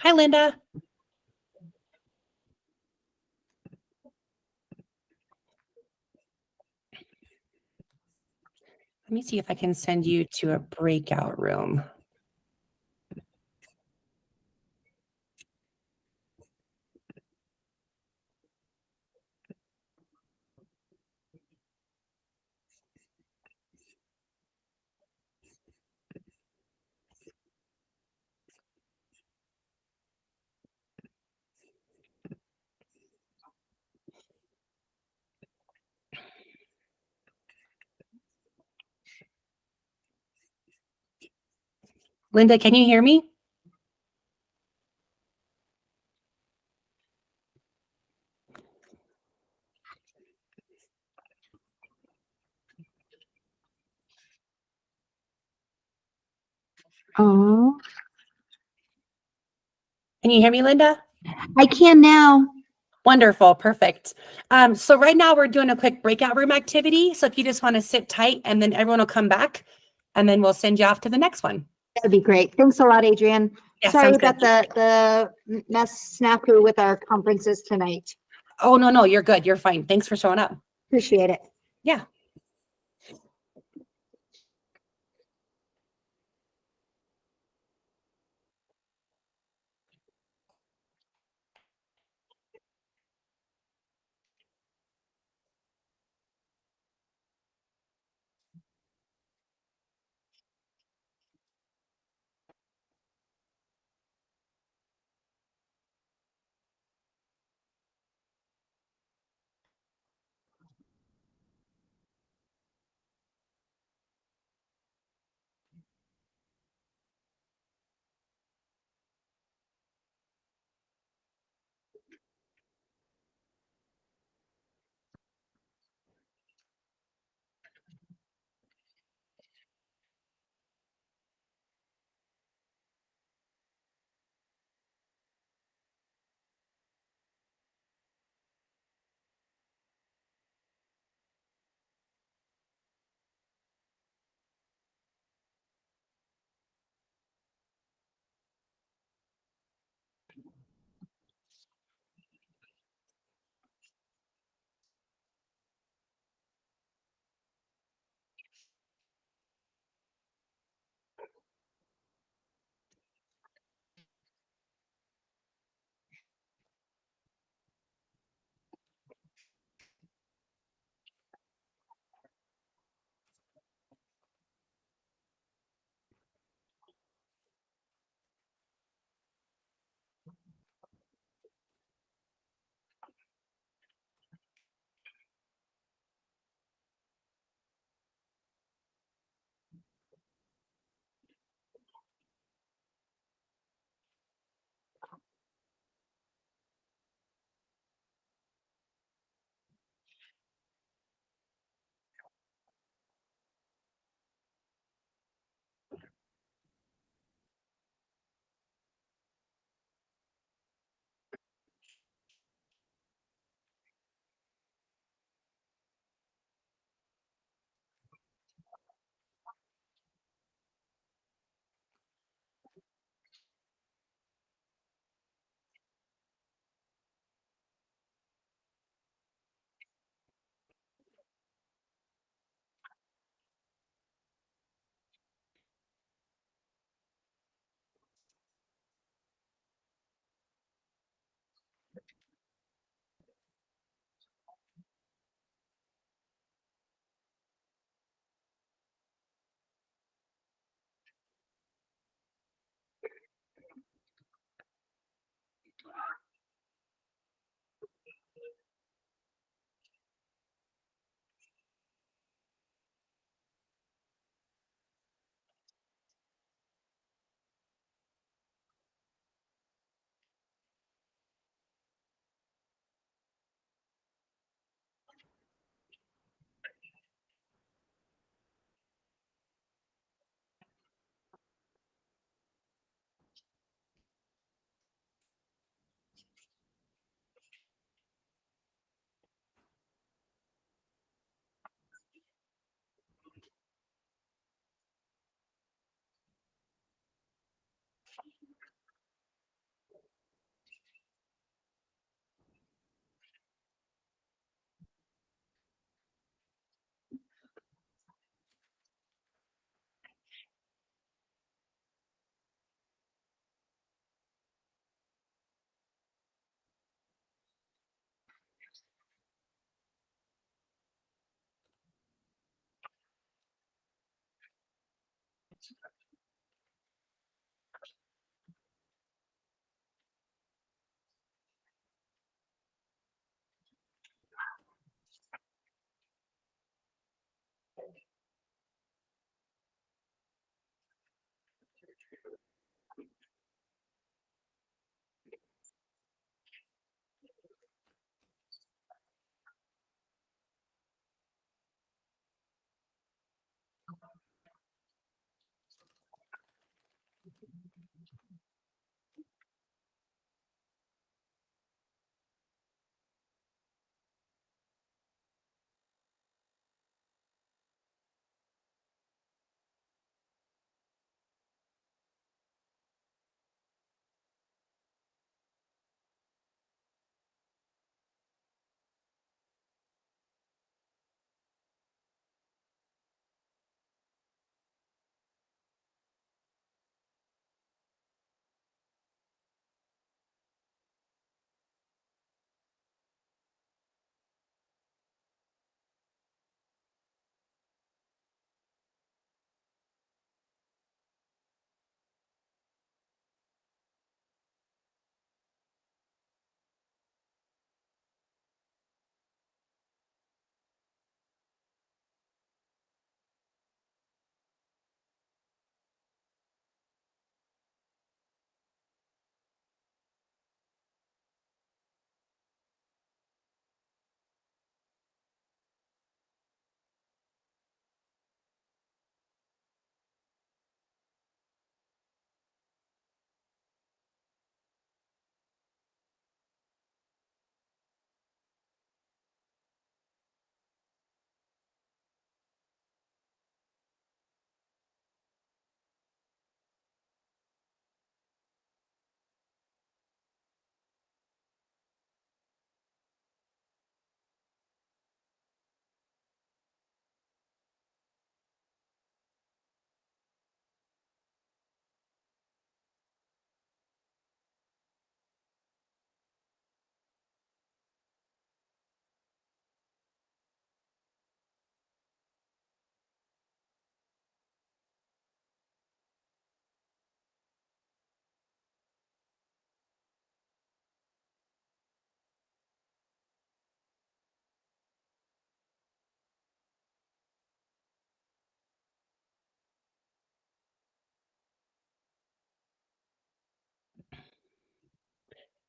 Hi, Linda. Let me see if I can send you to a breakout room. Linda, can you hear me? Oh, Can you hear me, Linda? I can now. Wonderful, perfect. So right now we're doing a quick breakout room activity. So if you just want to sit tight and then everyone will come back and then we'll send you off to the next one. That'd be great. Thanks a lot, Adrian. Yeah, Sorry sounds about good. the mess snafu with our conferences tonight. Oh, no, you're good. You're fine. Thanks for showing up. Appreciate it. Yeah.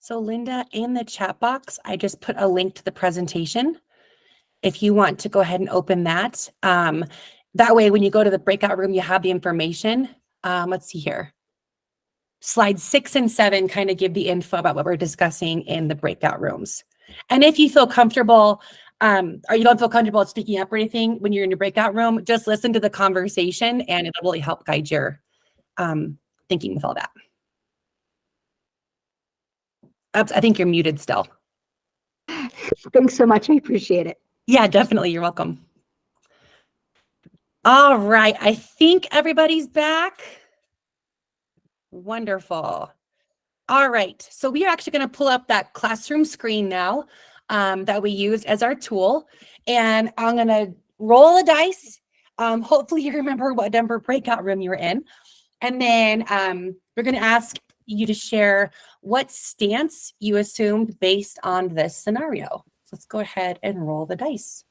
So Linda, in the chat box, I just put a link to the presentation. If you want to go ahead and open that. That way, when you go to the breakout room, you have the information. Let's see here. Slides 6 and 7 kind of give the info about what we're discussing in the breakout rooms. And if you feel comfortable, or you don't feel comfortable speaking up or anything when you're in your breakout room, just listen to the conversation and it'll really help guide your thinking with all that. Oops, I think you're muted still. Thanks so much. I appreciate it. Yeah, definitely. You're welcome. All right. I think everybody's back. Wonderful. All right. So we are actually going to pull up that classroom screen now that we use as our tool. And I'm going to roll a dice. Hopefully you remember what number breakout room you were in. And then we're going to ask you to share what stance you assumed based on this scenario. So let's go ahead and roll the dice.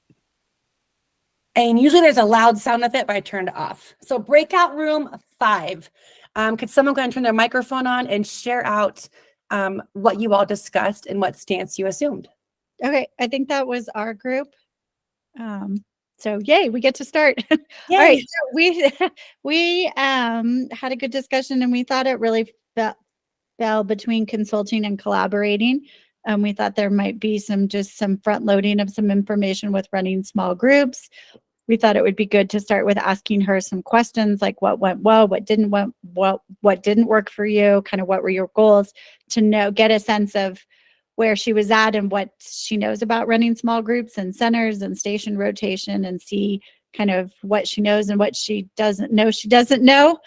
And usually there's a loud sound with it, but I turned it off. So breakout room 5. Could someone go ahead and turn their microphone on and share out what you all discussed and what stance you assumed? Okay, I think that was our group. So yay, we get to start. Yay. All right, so we had a good discussion and we thought it really fell between consulting and collaborating. We thought there might be some front loading of some information with running small groups. We thought it would be good to start with asking her some questions like what went well, what didn't work for you, kind of what were your goals, to get a sense of where she was at and what she knows about running small groups and centers and station rotation, and see kind of what she knows and what she doesn't know.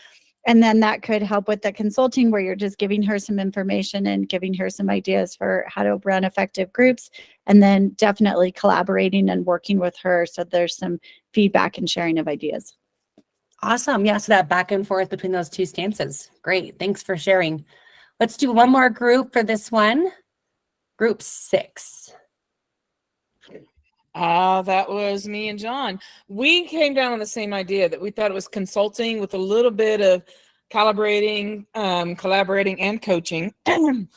And then that could help with the consulting, where you're just giving her some information and giving her some ideas for how to run effective groups. And then definitely collaborating and working with her so there's some feedback and sharing of ideas. Awesome. Yeah, so that back and forth between those two stances. Great. Thanks for sharing. Let's do one more group for this one. Group 6. That was me and John. We came down on the same idea that we thought it was consulting with a little bit of calibrating, collaborating, and coaching. The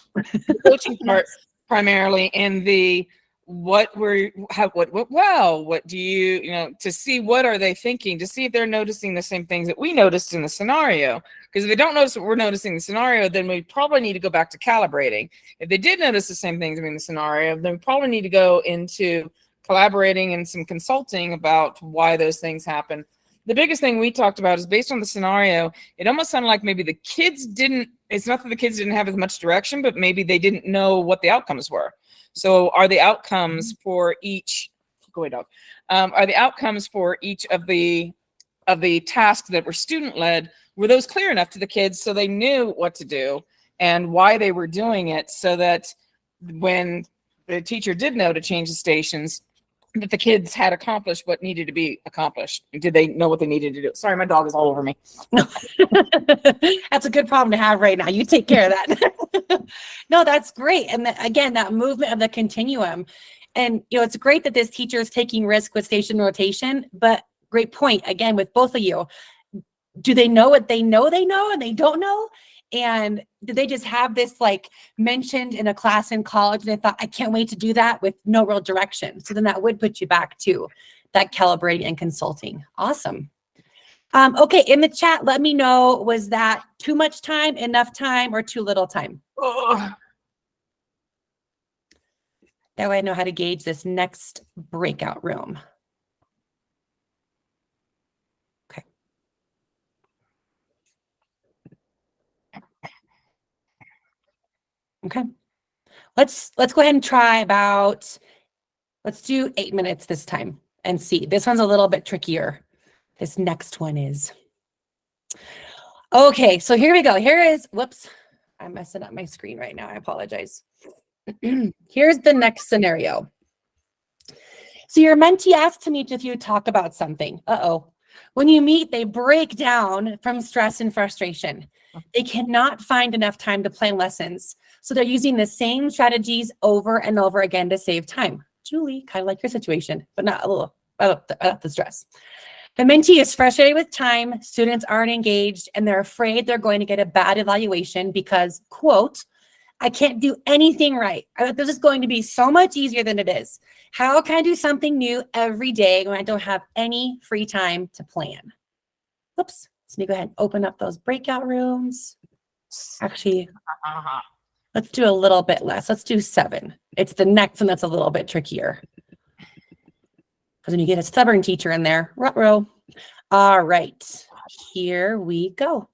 coaching part primarily in the what do you to see what are they thinking, to see if they're noticing the same things that we noticed in the scenario. Because if they don't notice what we're noticing in the scenario, then we probably need to go back to calibrating. If they did notice the same things in the scenario, then we probably need to go into collaborating and some consulting about why those things happen. The biggest thing we talked about is based on the scenario, it almost sounded like maybe the kids didn't, it's not that the kids didn't have as much direction, but maybe they didn't know what the outcomes were. So are the outcomes for each, go away dog, are the outcomes for each of the tasks that were student led, were those clear enough to the kids so they knew what to do and why they were doing it, so that when the teacher did know to change the stations, that the kids had accomplished what needed to be accomplished? Did they know what they needed to do? Sorry, my dog is all over me. That's a good problem to have right now. You take care of that. No, that's great. And again, that movement of the continuum. And, it's great that this teacher is taking risk with station rotation, but great point again with both of you. Do they know what they know and they don't know? And did they just have this like mentioned in a class in college and they thought, I can't wait to do that, with no real direction? So then that would put you back to that calibrating and consulting. Awesome. Okay, in the chat, let me know, was that too much time, enough time, or too little time? That way I know how to gauge this next breakout room. Okay. Okay. Let's go ahead and try about, let's do 8 minutes this time and see. This one's a little bit trickier. This next one is. Okay, so here we go. Here is, whoops, I'm messing up my screen right now. I apologize. Here's the next scenario. So your mentee asked to meet with you, talk about something. When you meet, they break down from stress and frustration. They cannot find enough time to plan lessons. So they're using the same strategies over and over again to save time. Julie, kind of like your situation, but not a little about the stress. The mentee is frustrated with time, students aren't engaged, and they're afraid they're going to get a bad evaluation because, quote, I can't do anything right. This is going to be so much easier than it is. How can I do something new every day when I don't have any free time to plan? Oops. So let me go ahead and open up those breakout rooms. Actually, let's do a little bit less. Let's do 7. It's the next one that's a little bit trickier. Because when you get a stubborn teacher in there, ruh-roh. All right, here we go.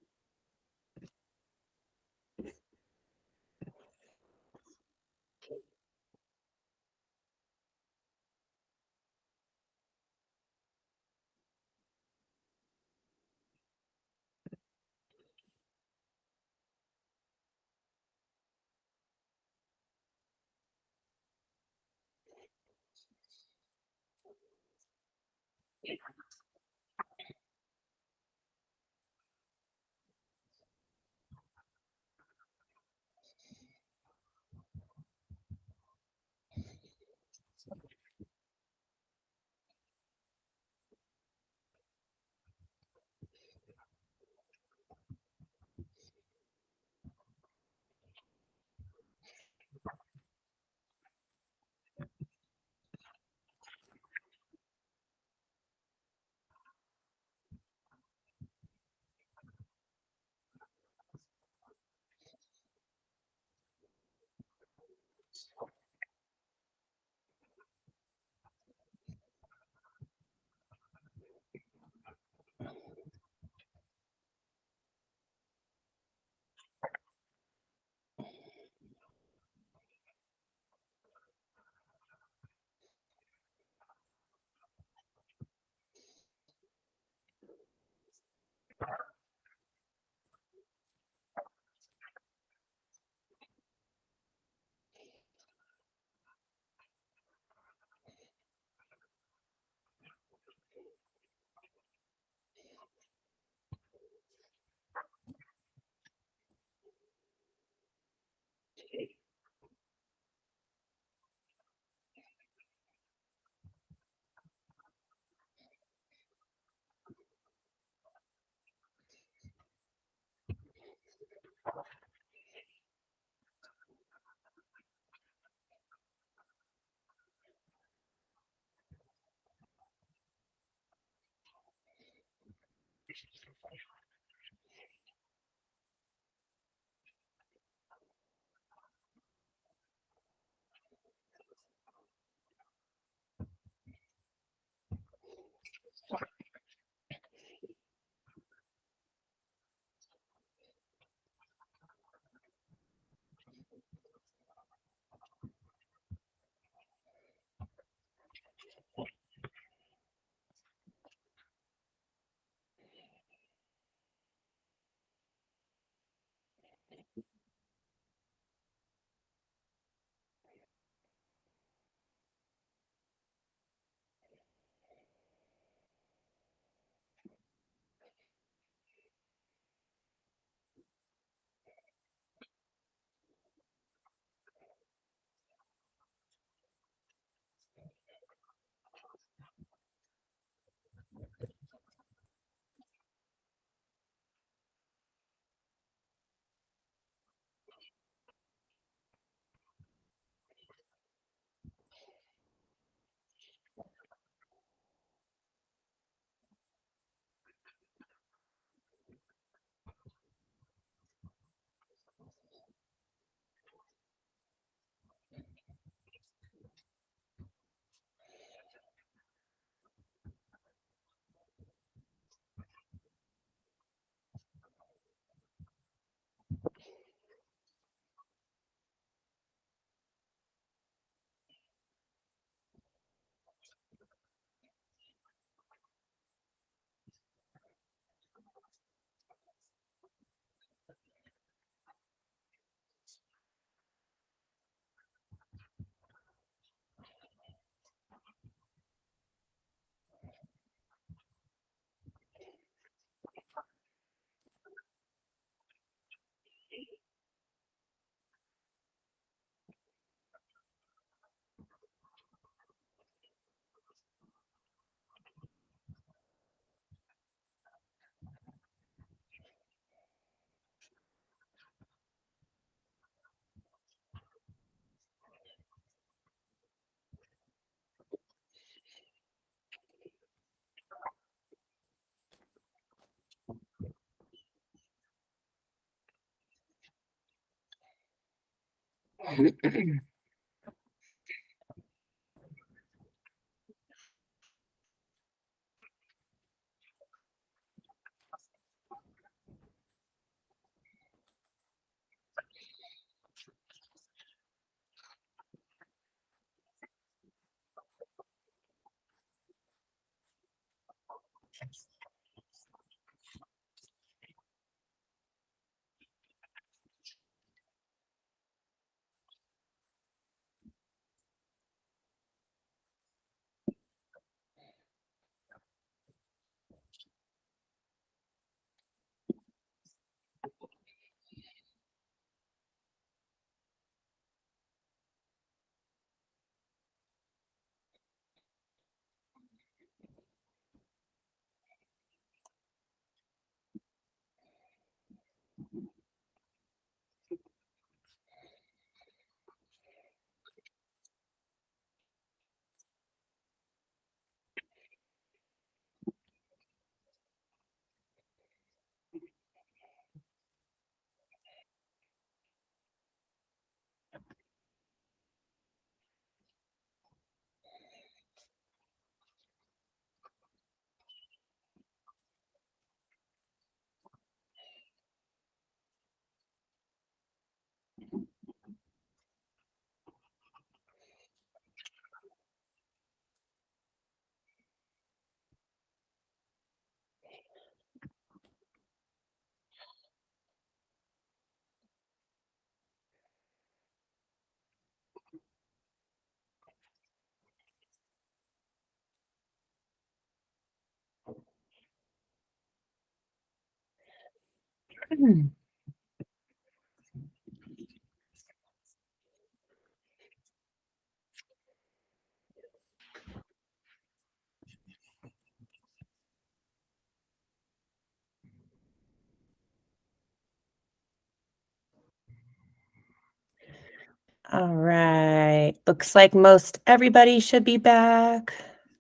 All right. Looks like most everybody should be back.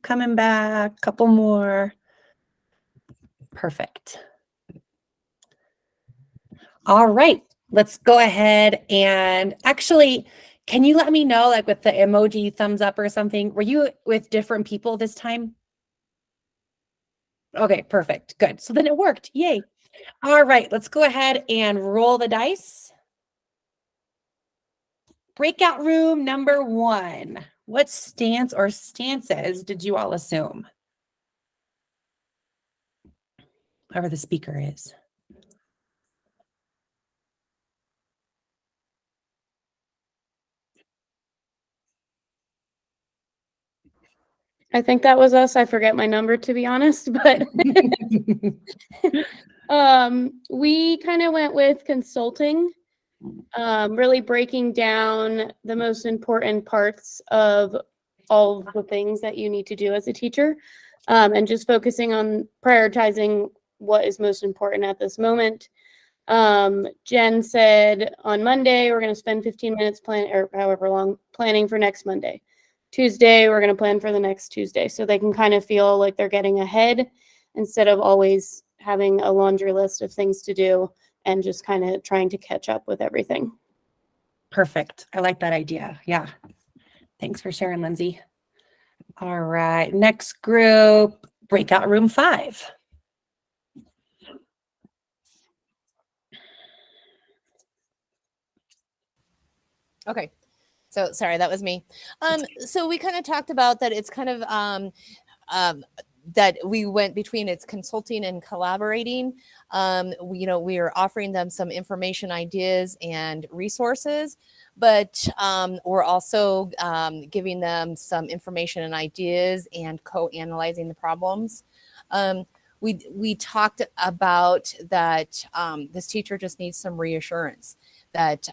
Coming back. Couple more. Perfect. All right, let's go ahead and actually, can you let me know, like with the emoji thumbs up or something, were you with different people this time? Okay, perfect. Good. So then it worked. Yay. All right, let's go ahead and roll the dice. Breakout room number 1. What stance or stances did you all assume? Whoever the speaker is. I think that was us. I forget my number, to be honest, but we kind of went with consulting, really breaking down the most important parts of all of the things that you need to do as a teacher, and just focusing on prioritizing what is most important at this moment. Jen said on Monday, we're going to spend 15 minutes planning, or however long, planning for next Monday. Tuesday, we're going to plan for the next Tuesday. So they can kind of feel like they're getting ahead instead of always having a laundry list of things to do and just kind of trying to catch up with everything. Perfect. I like that idea. Yeah. Thanks for sharing, Lindsay. All right. Next group, breakout room 5. Okay. So sorry, that was me. So we kind of talked about that it's kind of that we went between it's consulting and collaborating. We are offering them some information, ideas, and resources, but we're also giving them some information and ideas and co-analyzing the problems. We talked about that this teacher just needs some reassurance that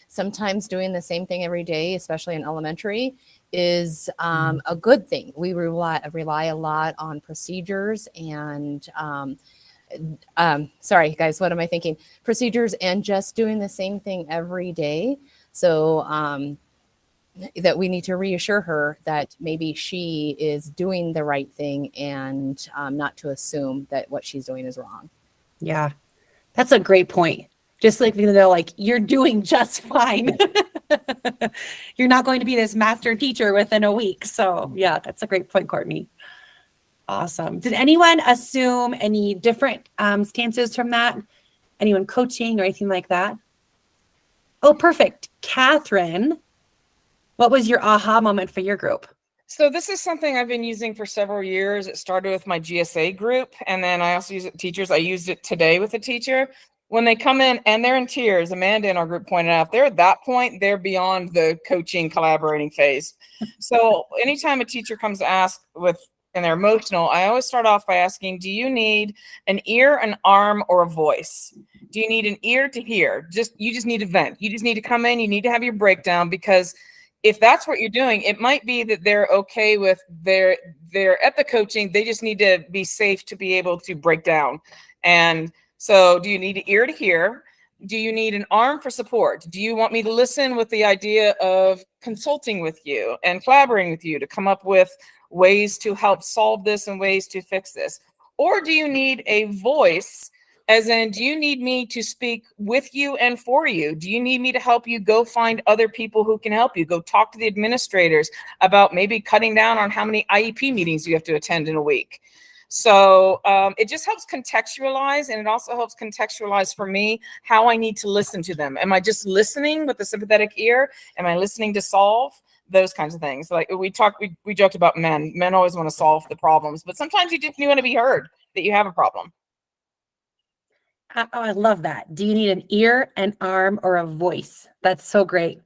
sometimes doing the same thing every day, especially in elementary, is a good thing. We rely a lot on procedures and sorry guys, what am I thinking? Procedures and just doing the same thing every day. So that we need to reassure her that maybe she is doing the right thing and not to assume that what she's doing is wrong. Yeah, that's a great point. Just like, like you're doing just fine. You're not going to be this master teacher within a week. So yeah, that's a great point, Courtney. Awesome. Did anyone assume any different stances from that? Anyone coaching or anything like that? Oh, perfect. Catherine, what was your aha moment for your group? So this is something I've been using for several years. It started with my GSA group, and then I also use it with teachers. I used it today with a teacher. When they come in and they're in tears, Amanda in our group pointed out, they're at that point, they're beyond the coaching, collaborating phase. So anytime a teacher comes to ask and they're emotional, I always start off by asking, do you need an ear, an arm, or a voice? Do you need an ear to hear? You just need to vent. You just need to come in. You need to have your breakdown, because if that's what you're doing, it might be that they're okay with they're at the coaching. They just need to be safe to be able to break down. And so do you need an ear to hear? Do you need an arm for support? Do you want me to listen with the idea of consulting with you and collaborating with you to come up with ways to help solve this and ways to fix this? Or do you need a voice? As in, do you need me to speak with you and for you? Do you need me to help you go find other people who can help you? Go talk to the administrators about maybe cutting down on how many IEP meetings you have to attend in a week. So it just helps contextualize, and it also helps contextualize for me how I need to listen to them. Am I just listening with a sympathetic ear? Am I listening to solve? Those kinds of things. Like we joked about men. Men always want to solve the problems, but sometimes you want to be heard that you have a problem. Oh, I love that. Do you need an ear, an arm, or a voice? That's so great.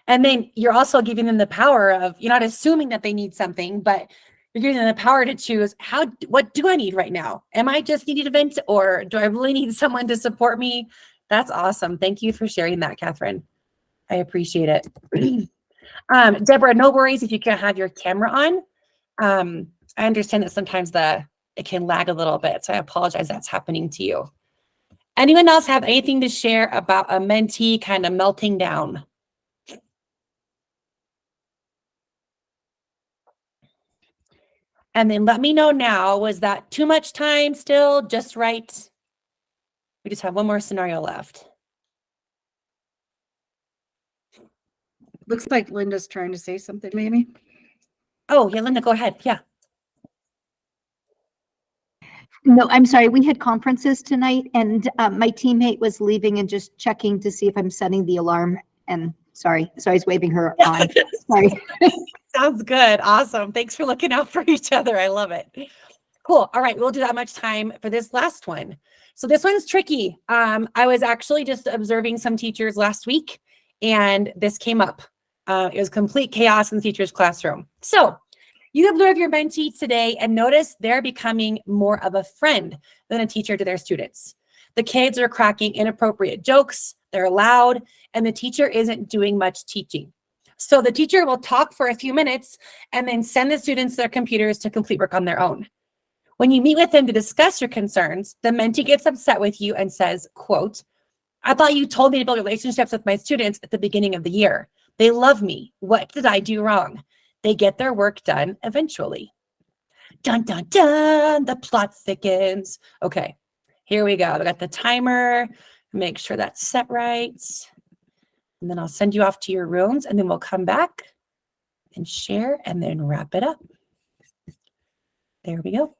And then you're also giving them the power of, you're not assuming that they need something, but you're giving them the power to choose what do I need right now? Am I just needing to vent, or do I really need someone to support me? That's awesome. Thank you for sharing that, Catherine. I appreciate it. Deborah, no worries if you can't have your camera on. I understand that sometimes it can lag a little bit, so I apologize that's happening to you. Anyone else have anything to share about a mentee kind of melting down? And then let me know now, was that too much time still? Just right? We just have one more scenario left. Looks like Linda's trying to say something, maybe. Oh, yeah, Linda, go ahead. Yeah. No, I'm sorry. We had conferences tonight and my teammate was leaving and just checking to see if I'm setting the alarm. And sorry, so I was waving her on. Sorry. Sounds good. Awesome. Thanks for looking out for each other. I love it. Cool. All right. We'll do that much time for this last one. So this one's tricky. I was actually just observing some teachers last week and this came up. It was complete chaos in the teacher's classroom. So you observe your mentee today and notice they're becoming more of a friend than a teacher to their students. The kids are cracking inappropriate jokes, they're loud, and the teacher isn't doing much teaching. So the teacher will talk for a few minutes and then send the students their computers to complete work on their own. When you meet with them to discuss your concerns, the mentee gets upset with you and says, quote, "I thought you told me to build relationships with my students at the beginning of the year. They love me. What did I do wrong? They get their work done eventually." Dun, dun, dun, the plot thickens. Okay, here we go. I got the timer. Make sure that's set right. And then I'll send you off to your rooms and then we'll come back and share and then wrap it up. There we go.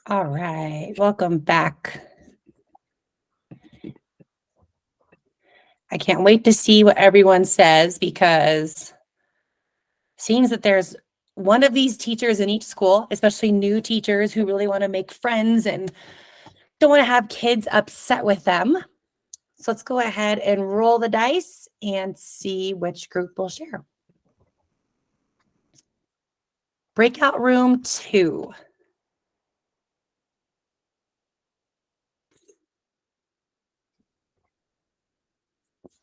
All right, welcome back. I can't wait to see what everyone says because it seems that there's one of these teachers in each school, especially new teachers who really want to make friends and don't want to have kids upset with them. So let's go ahead and roll the dice and see which group will share. Breakout room 2.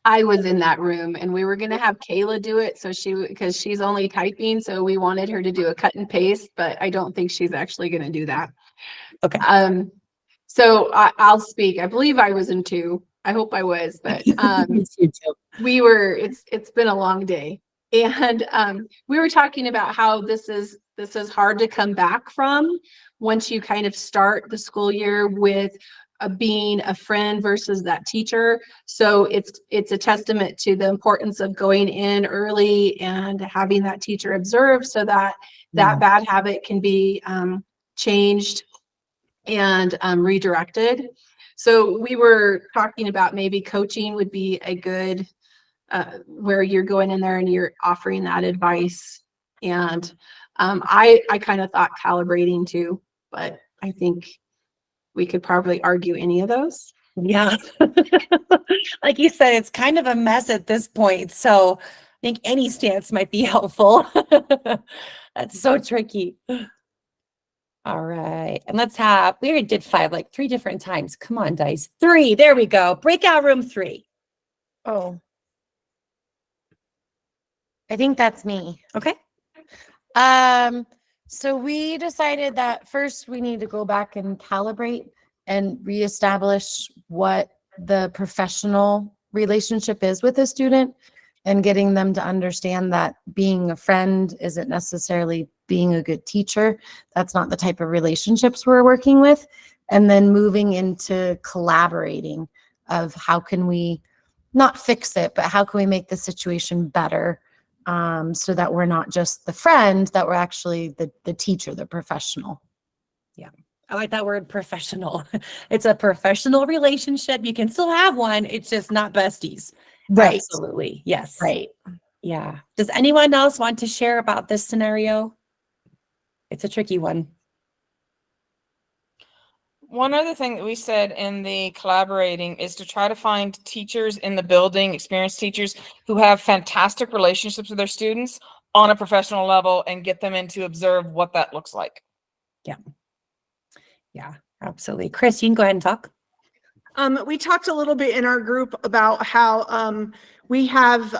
I was in that room and we were gonna have Kayla do it, so because she's only typing, so we wanted her to do a cut and paste, but I don't think she's actually gonna do that. Okay. So I'll speak. I believe I was in 2. I hope I was, but it's been a long day. And we were talking about how this is hard to come back from once you kind of start the school year with being a friend versus that teacher. So it's a testament to the importance of going in early and having that teacher observe so that that bad habit can be changed and redirected. So we were talking about maybe coaching would be a good where you're going in there and you're offering that advice. And I kind of thought calibrating too, but I think we could probably argue any of those. Yeah. Like you said, it's kind of a mess at this point. So I think any stance might be helpful. That's so tricky. All right. And we already did 5, like 3 different times. Come on, dice. 3. There we go. Breakout room 3. Oh. I think that's me. Okay. So we decided that first we need to go back and calibrate and reestablish what the professional relationship is with a student and getting them to understand that being a friend isn't necessarily being a good teacher. That's not the type of relationships we're working with. And then moving into collaborating of how can we not fix it, but how can we make the situation better so that we're not just the friend, that we're actually the teacher, the professional. Yeah. I like that word professional. It's a professional relationship. You can still have one. It's just not besties. Right. Absolutely. Yes. Right. Yeah. Does anyone else want to share about this scenario? It's a tricky one. One other thing that we said in the collaborating is to try to find teachers in the building, experienced teachers who have fantastic relationships with their students on a professional level and get them in to observe what that looks like. Yeah. Yeah, absolutely. Chris, you can go ahead and talk. We talked a little bit in our group about how we have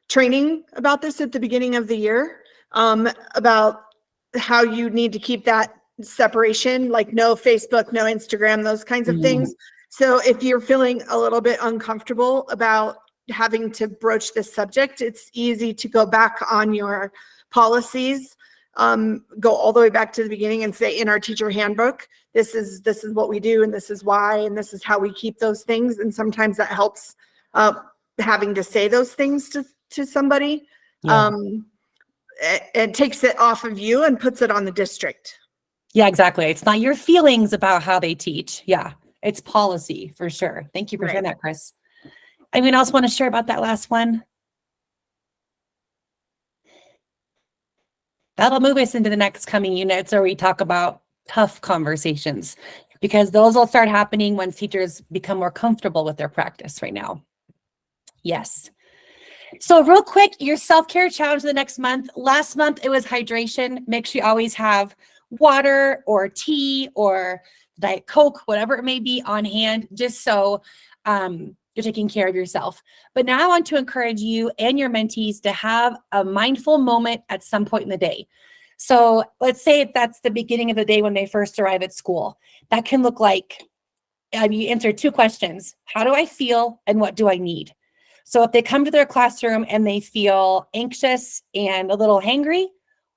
training about this at the beginning of the year, about how you need to keep that separation, like no Facebook, no Instagram, those kinds of things. So if you're feeling a little bit uncomfortable about having to broach this subject, it's easy to go back on your policies, go all the way back to the beginning and say in our teacher handbook, this is what we do and this is why and this is how we keep those things. And sometimes that helps having to say those things to somebody. Yeah. It takes it off of you and puts it on the district. Yeah, exactly. It's not your feelings about how they teach. Yeah, it's policy for sure. Thank you for sharing that, Chris. Anyone else want to share about that last one? That'll move us into the next coming units where we talk about tough conversations, because those will start happening once teachers become more comfortable with their practice right now. Yes. So real quick, your self-care challenge the next month. Last month, it was hydration. Make sure you always have water or tea or Diet Coke, whatever it may be on hand, just so you're taking care of yourself. But now I want to encourage you and your mentees to have a mindful moment at some point in the day. So let's say that's the beginning of the day when they first arrive at school. That can look like you answer 2 questions. How do I feel and what do I need? So if they come to their classroom and they feel anxious and a little hangry,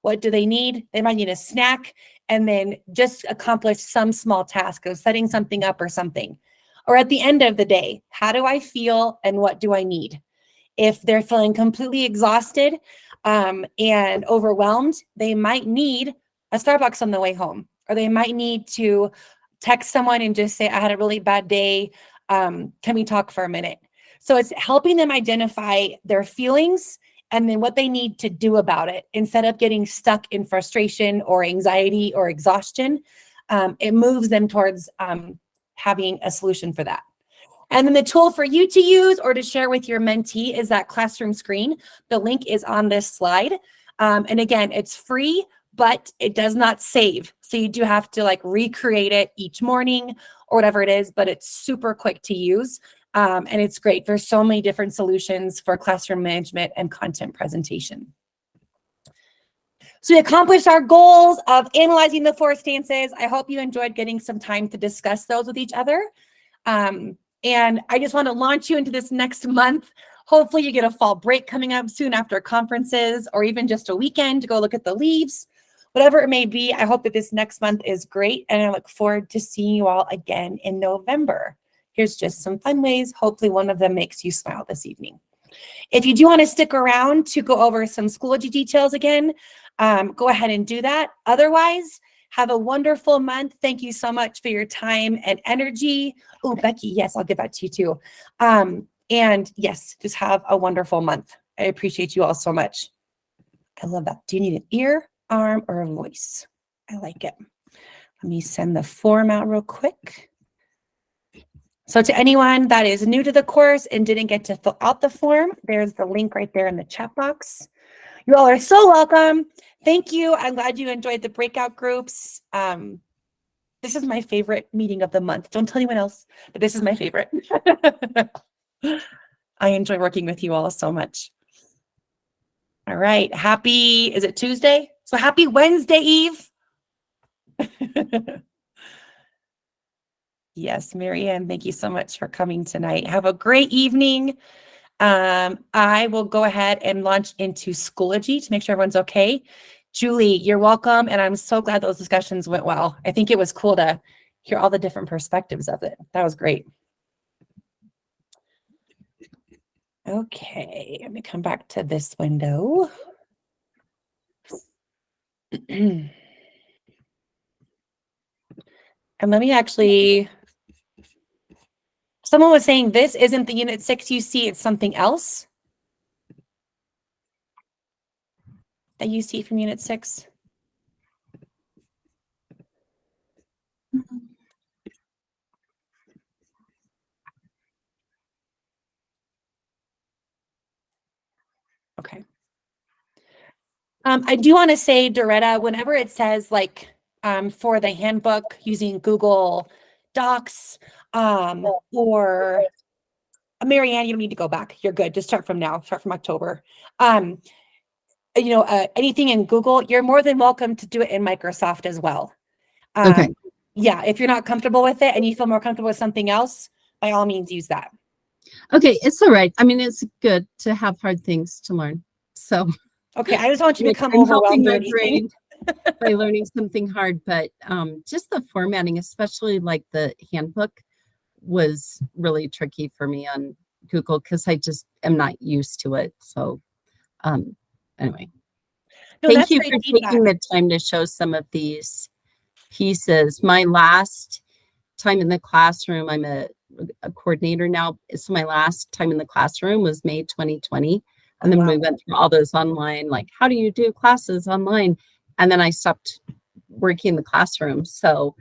what do they need? They might need a snack and then just accomplish some small task of setting something up or something. Or at the end of the day, how do I feel and what do I need? If they're feeling completely exhausted and overwhelmed, they might need a Starbucks on the way home, or they might need to text someone and just say, I had a really bad day. Can we talk for a minute? So it's helping them identify their feelings and then what they need to do about it instead of getting stuck in frustration or anxiety or exhaustion. It moves them towards having a solution for that. And then the tool for you to use or to share with your mentee is that classroom screen. The link is on this slide. And again, it's free, but it does not save. So you do have to like recreate it each morning or whatever it is, but it's super quick to use. And it's great. There's so many different solutions for classroom management and content presentation. So we accomplished our goals of analyzing the 4 stances. I hope you enjoyed getting some time to discuss those with each other. And I just want to launch you into this next month. Hopefully you get a fall break coming up soon after conferences or even just a weekend to go look at the leaves. Whatever it may be, I hope that this next month is great. And I look forward to seeing you all again in November. Here's just some fun ways. Hopefully one of them makes you smile this evening. If you do want to stick around to go over some Schoology details again, go ahead and do that. Otherwise, have a wonderful month. Thank you so much for your time and energy. Oh, Becky, yes, I'll give that to you too. And yes, just have a wonderful month. I appreciate you all so much. I love that. Do you need an ear, arm, or a voice? I like it. Let me send the form out real quick. So to anyone that is new to the course and didn't get to fill out the form, there's the link right there in the chat box. You all are so welcome. Thank you. I'm glad you enjoyed the breakout groups. This is my favorite meeting of the month. Don't tell anyone else, but this is my favorite. I enjoy working with you all so much. All right. Happy, is it Tuesday? So happy Wednesday Eve. Yes, Marianne, thank you so much for coming tonight. Have a great evening. I will go ahead and launch into Schoology to make sure everyone's okay. Julie, you're welcome. And I'm so glad those discussions went well. I think it was cool to hear all the different perspectives of it. That was great. Okay, let me come back to this window. And let me actually, someone was saying this isn't the Unit 6 you see, it's something else that you see from Unit 6. Okay. I do want to say, Doretta, whenever it says like for the handbook using Google Docs or Marianne, you don't need to go back. You're good. Just start from now. Start from October. Anything in Google, you're more than welcome to do it in Microsoft as well. Okay. Yeah, if you're not comfortable with it and you feel more comfortable with something else, by all means use that. Okay, it's all right. I mean, it's good to have hard things to learn. So okay, I just want you to become I'm helping overwhelmed or my anything. brain by learning something hard, but just the formatting, especially like the handbook, was really tricky for me on Google because I just am not used to it. So anyway, thank you for taking the time to show some of these pieces. My last time in the classroom, I'm a coordinator now. So my last time in the classroom was May 2020. And then we went through all those online, like, how do you do classes online? And then I stopped working in the classroom. So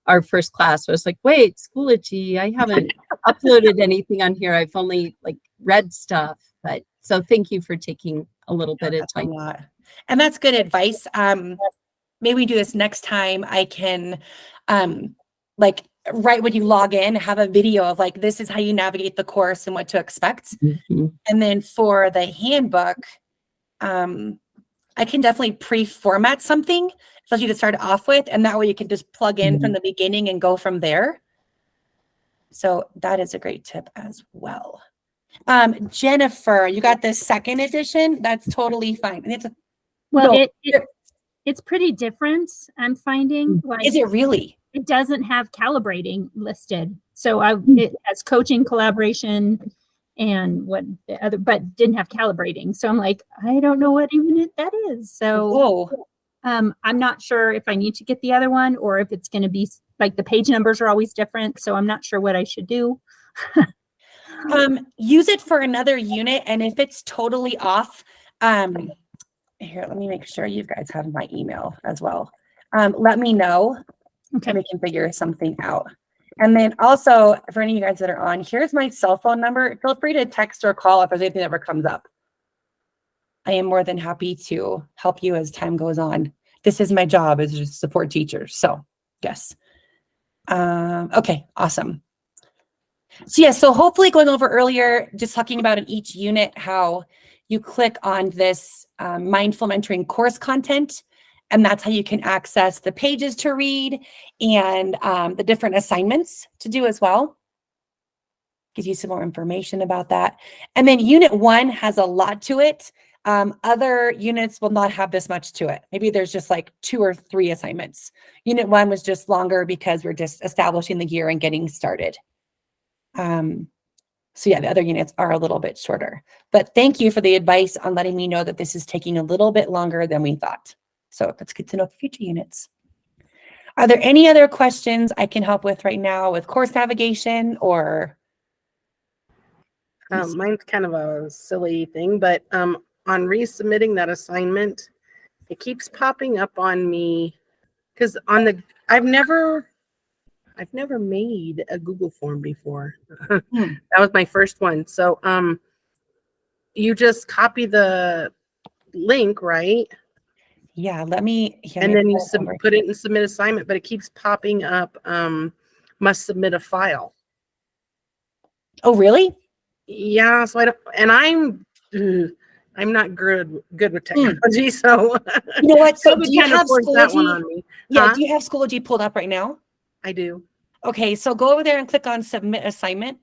our first class was like, wait, Schoology, I haven't uploaded anything on here. I've only like read stuff. But so thank you for taking a little bit of time. And that's good advice. Maybe we do this next time. I can like right when you log in, have a video of like, this is how you navigate the course and what to expect. Mm-hmm. And then for the handbook, I can definitely pre-format something, especially to start off with. And that way you can just plug in from the beginning and go from there. So that is a great tip as well. Jennifer, you got the second edition. That's totally fine. And it's it's pretty different. I'm finding. Like, is it really? It doesn't have calibrating listed. So it has coaching, collaboration, and what the other, but didn't have calibrating. So I'm like, I don't know what even that is. So I'm not sure if I need to get the other one or if it's going to be like the page numbers are always different. So I'm not sure what I should do. Use it for another unit. And if it's totally off, here, let me make sure you guys have my email as well. Let me know. Okay. And we can figure something out. And then also for any of you guys that are on, here's my cell phone number. Feel free to text or call if there's anything that ever comes up. I am more than happy to help you as time goes on. This is my job, is to support teachers. So yes. Okay, awesome. So yeah, so hopefully going over earlier, just talking about in each unit, how you click on this mindful mentoring course content, and that's how you can access the pages to read and the different assignments to do as well. Gives you some more information about that. And then unit 1 has a lot to it. Other units will not have this much to it. Maybe there's just like 2 or 3 assignments. Unit 1 was just longer because we're just establishing the year and getting started. So yeah, the other units are a little bit shorter. But thank you for the advice on letting me know that this is taking a little bit longer than we thought. So that's good to know for future units. Are there any other questions I can help with right now with course navigation or? Mine's kind of a silly thing, but on resubmitting that assignment, it keeps popping up on me because on the I've never made a Google form before. That was my first one. So you just copy the link, right? Yeah, let me and then you put it in submit assignment, but it keeps popping up must submit a file. Oh, really? Yeah, so I don't, and I'm not good with technology, so you know what? So COVID do you kind of have forced that one Schoology? on me. Yeah, Huh? do you have Schoology pulled up right now? I do. Okay, so go over there and click on submit assignment.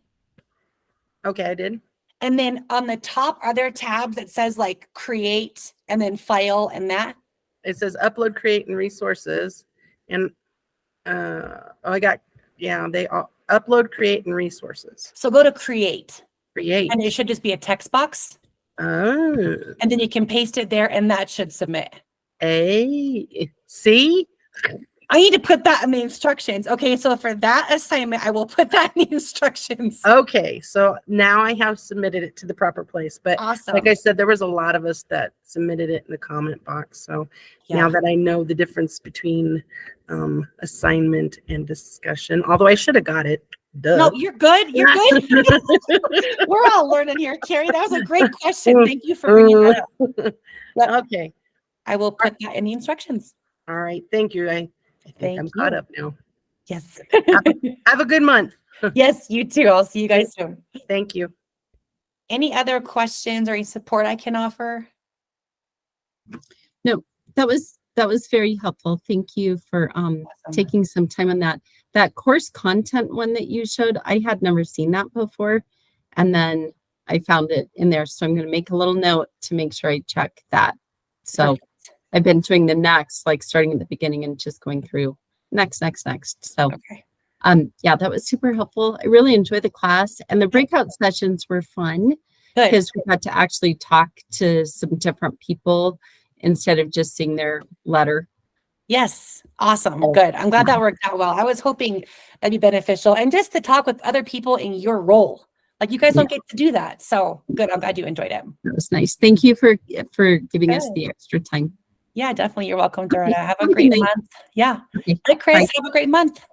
Okay, I did. And then on the top, are there tabs that says like create and then file and that? It says upload, create, and resources. And I got, yeah, they all upload, create, and resources. So go to create. Create. And it should just be a text box. Oh. And then you can paste it there and that should submit. See? I need to put that in the instructions. Okay, so for that assignment, I will put that in the instructions. Okay, so now I have submitted it to the proper place. But awesome. Like I said, there was a lot of us that submitted it in the comment box. So now that I know the difference between assignment and discussion, although I should have got it. Duh. No, you're good. You're good. We're all learning here, Carrie. That was a great question. Thank you for bringing that up. Okay. I will put that in the instructions. All right. Thank you. I think I'm caught up now. Yes. Have a good month. Yes, you too. I'll see you guys soon. Thank you. Any other questions or any support I can offer? No, that was very helpful. Thank you for taking some time on that. That course content one that you showed, I had never seen that before. And then I found it in there. So I'm going to make a little note to make sure I check that. So I've been doing the next, like starting at the beginning and just going through next. So yeah, that was super helpful. I really enjoyed the class, and the breakout sessions were fun because we got to actually talk to some different people instead of just seeing their letter. Yes. Awesome. Good. I'm glad that worked out well. I was hoping that'd be beneficial, and just to talk with other people in your role. Like you guys don't get to do that. So good. I'm glad you enjoyed it. That was nice. Thank you for giving us the extra time. Yeah, definitely. You're welcome, Doretta. Have a great month. Yeah. Okay. Hi, Chris. Bye. Have a great month.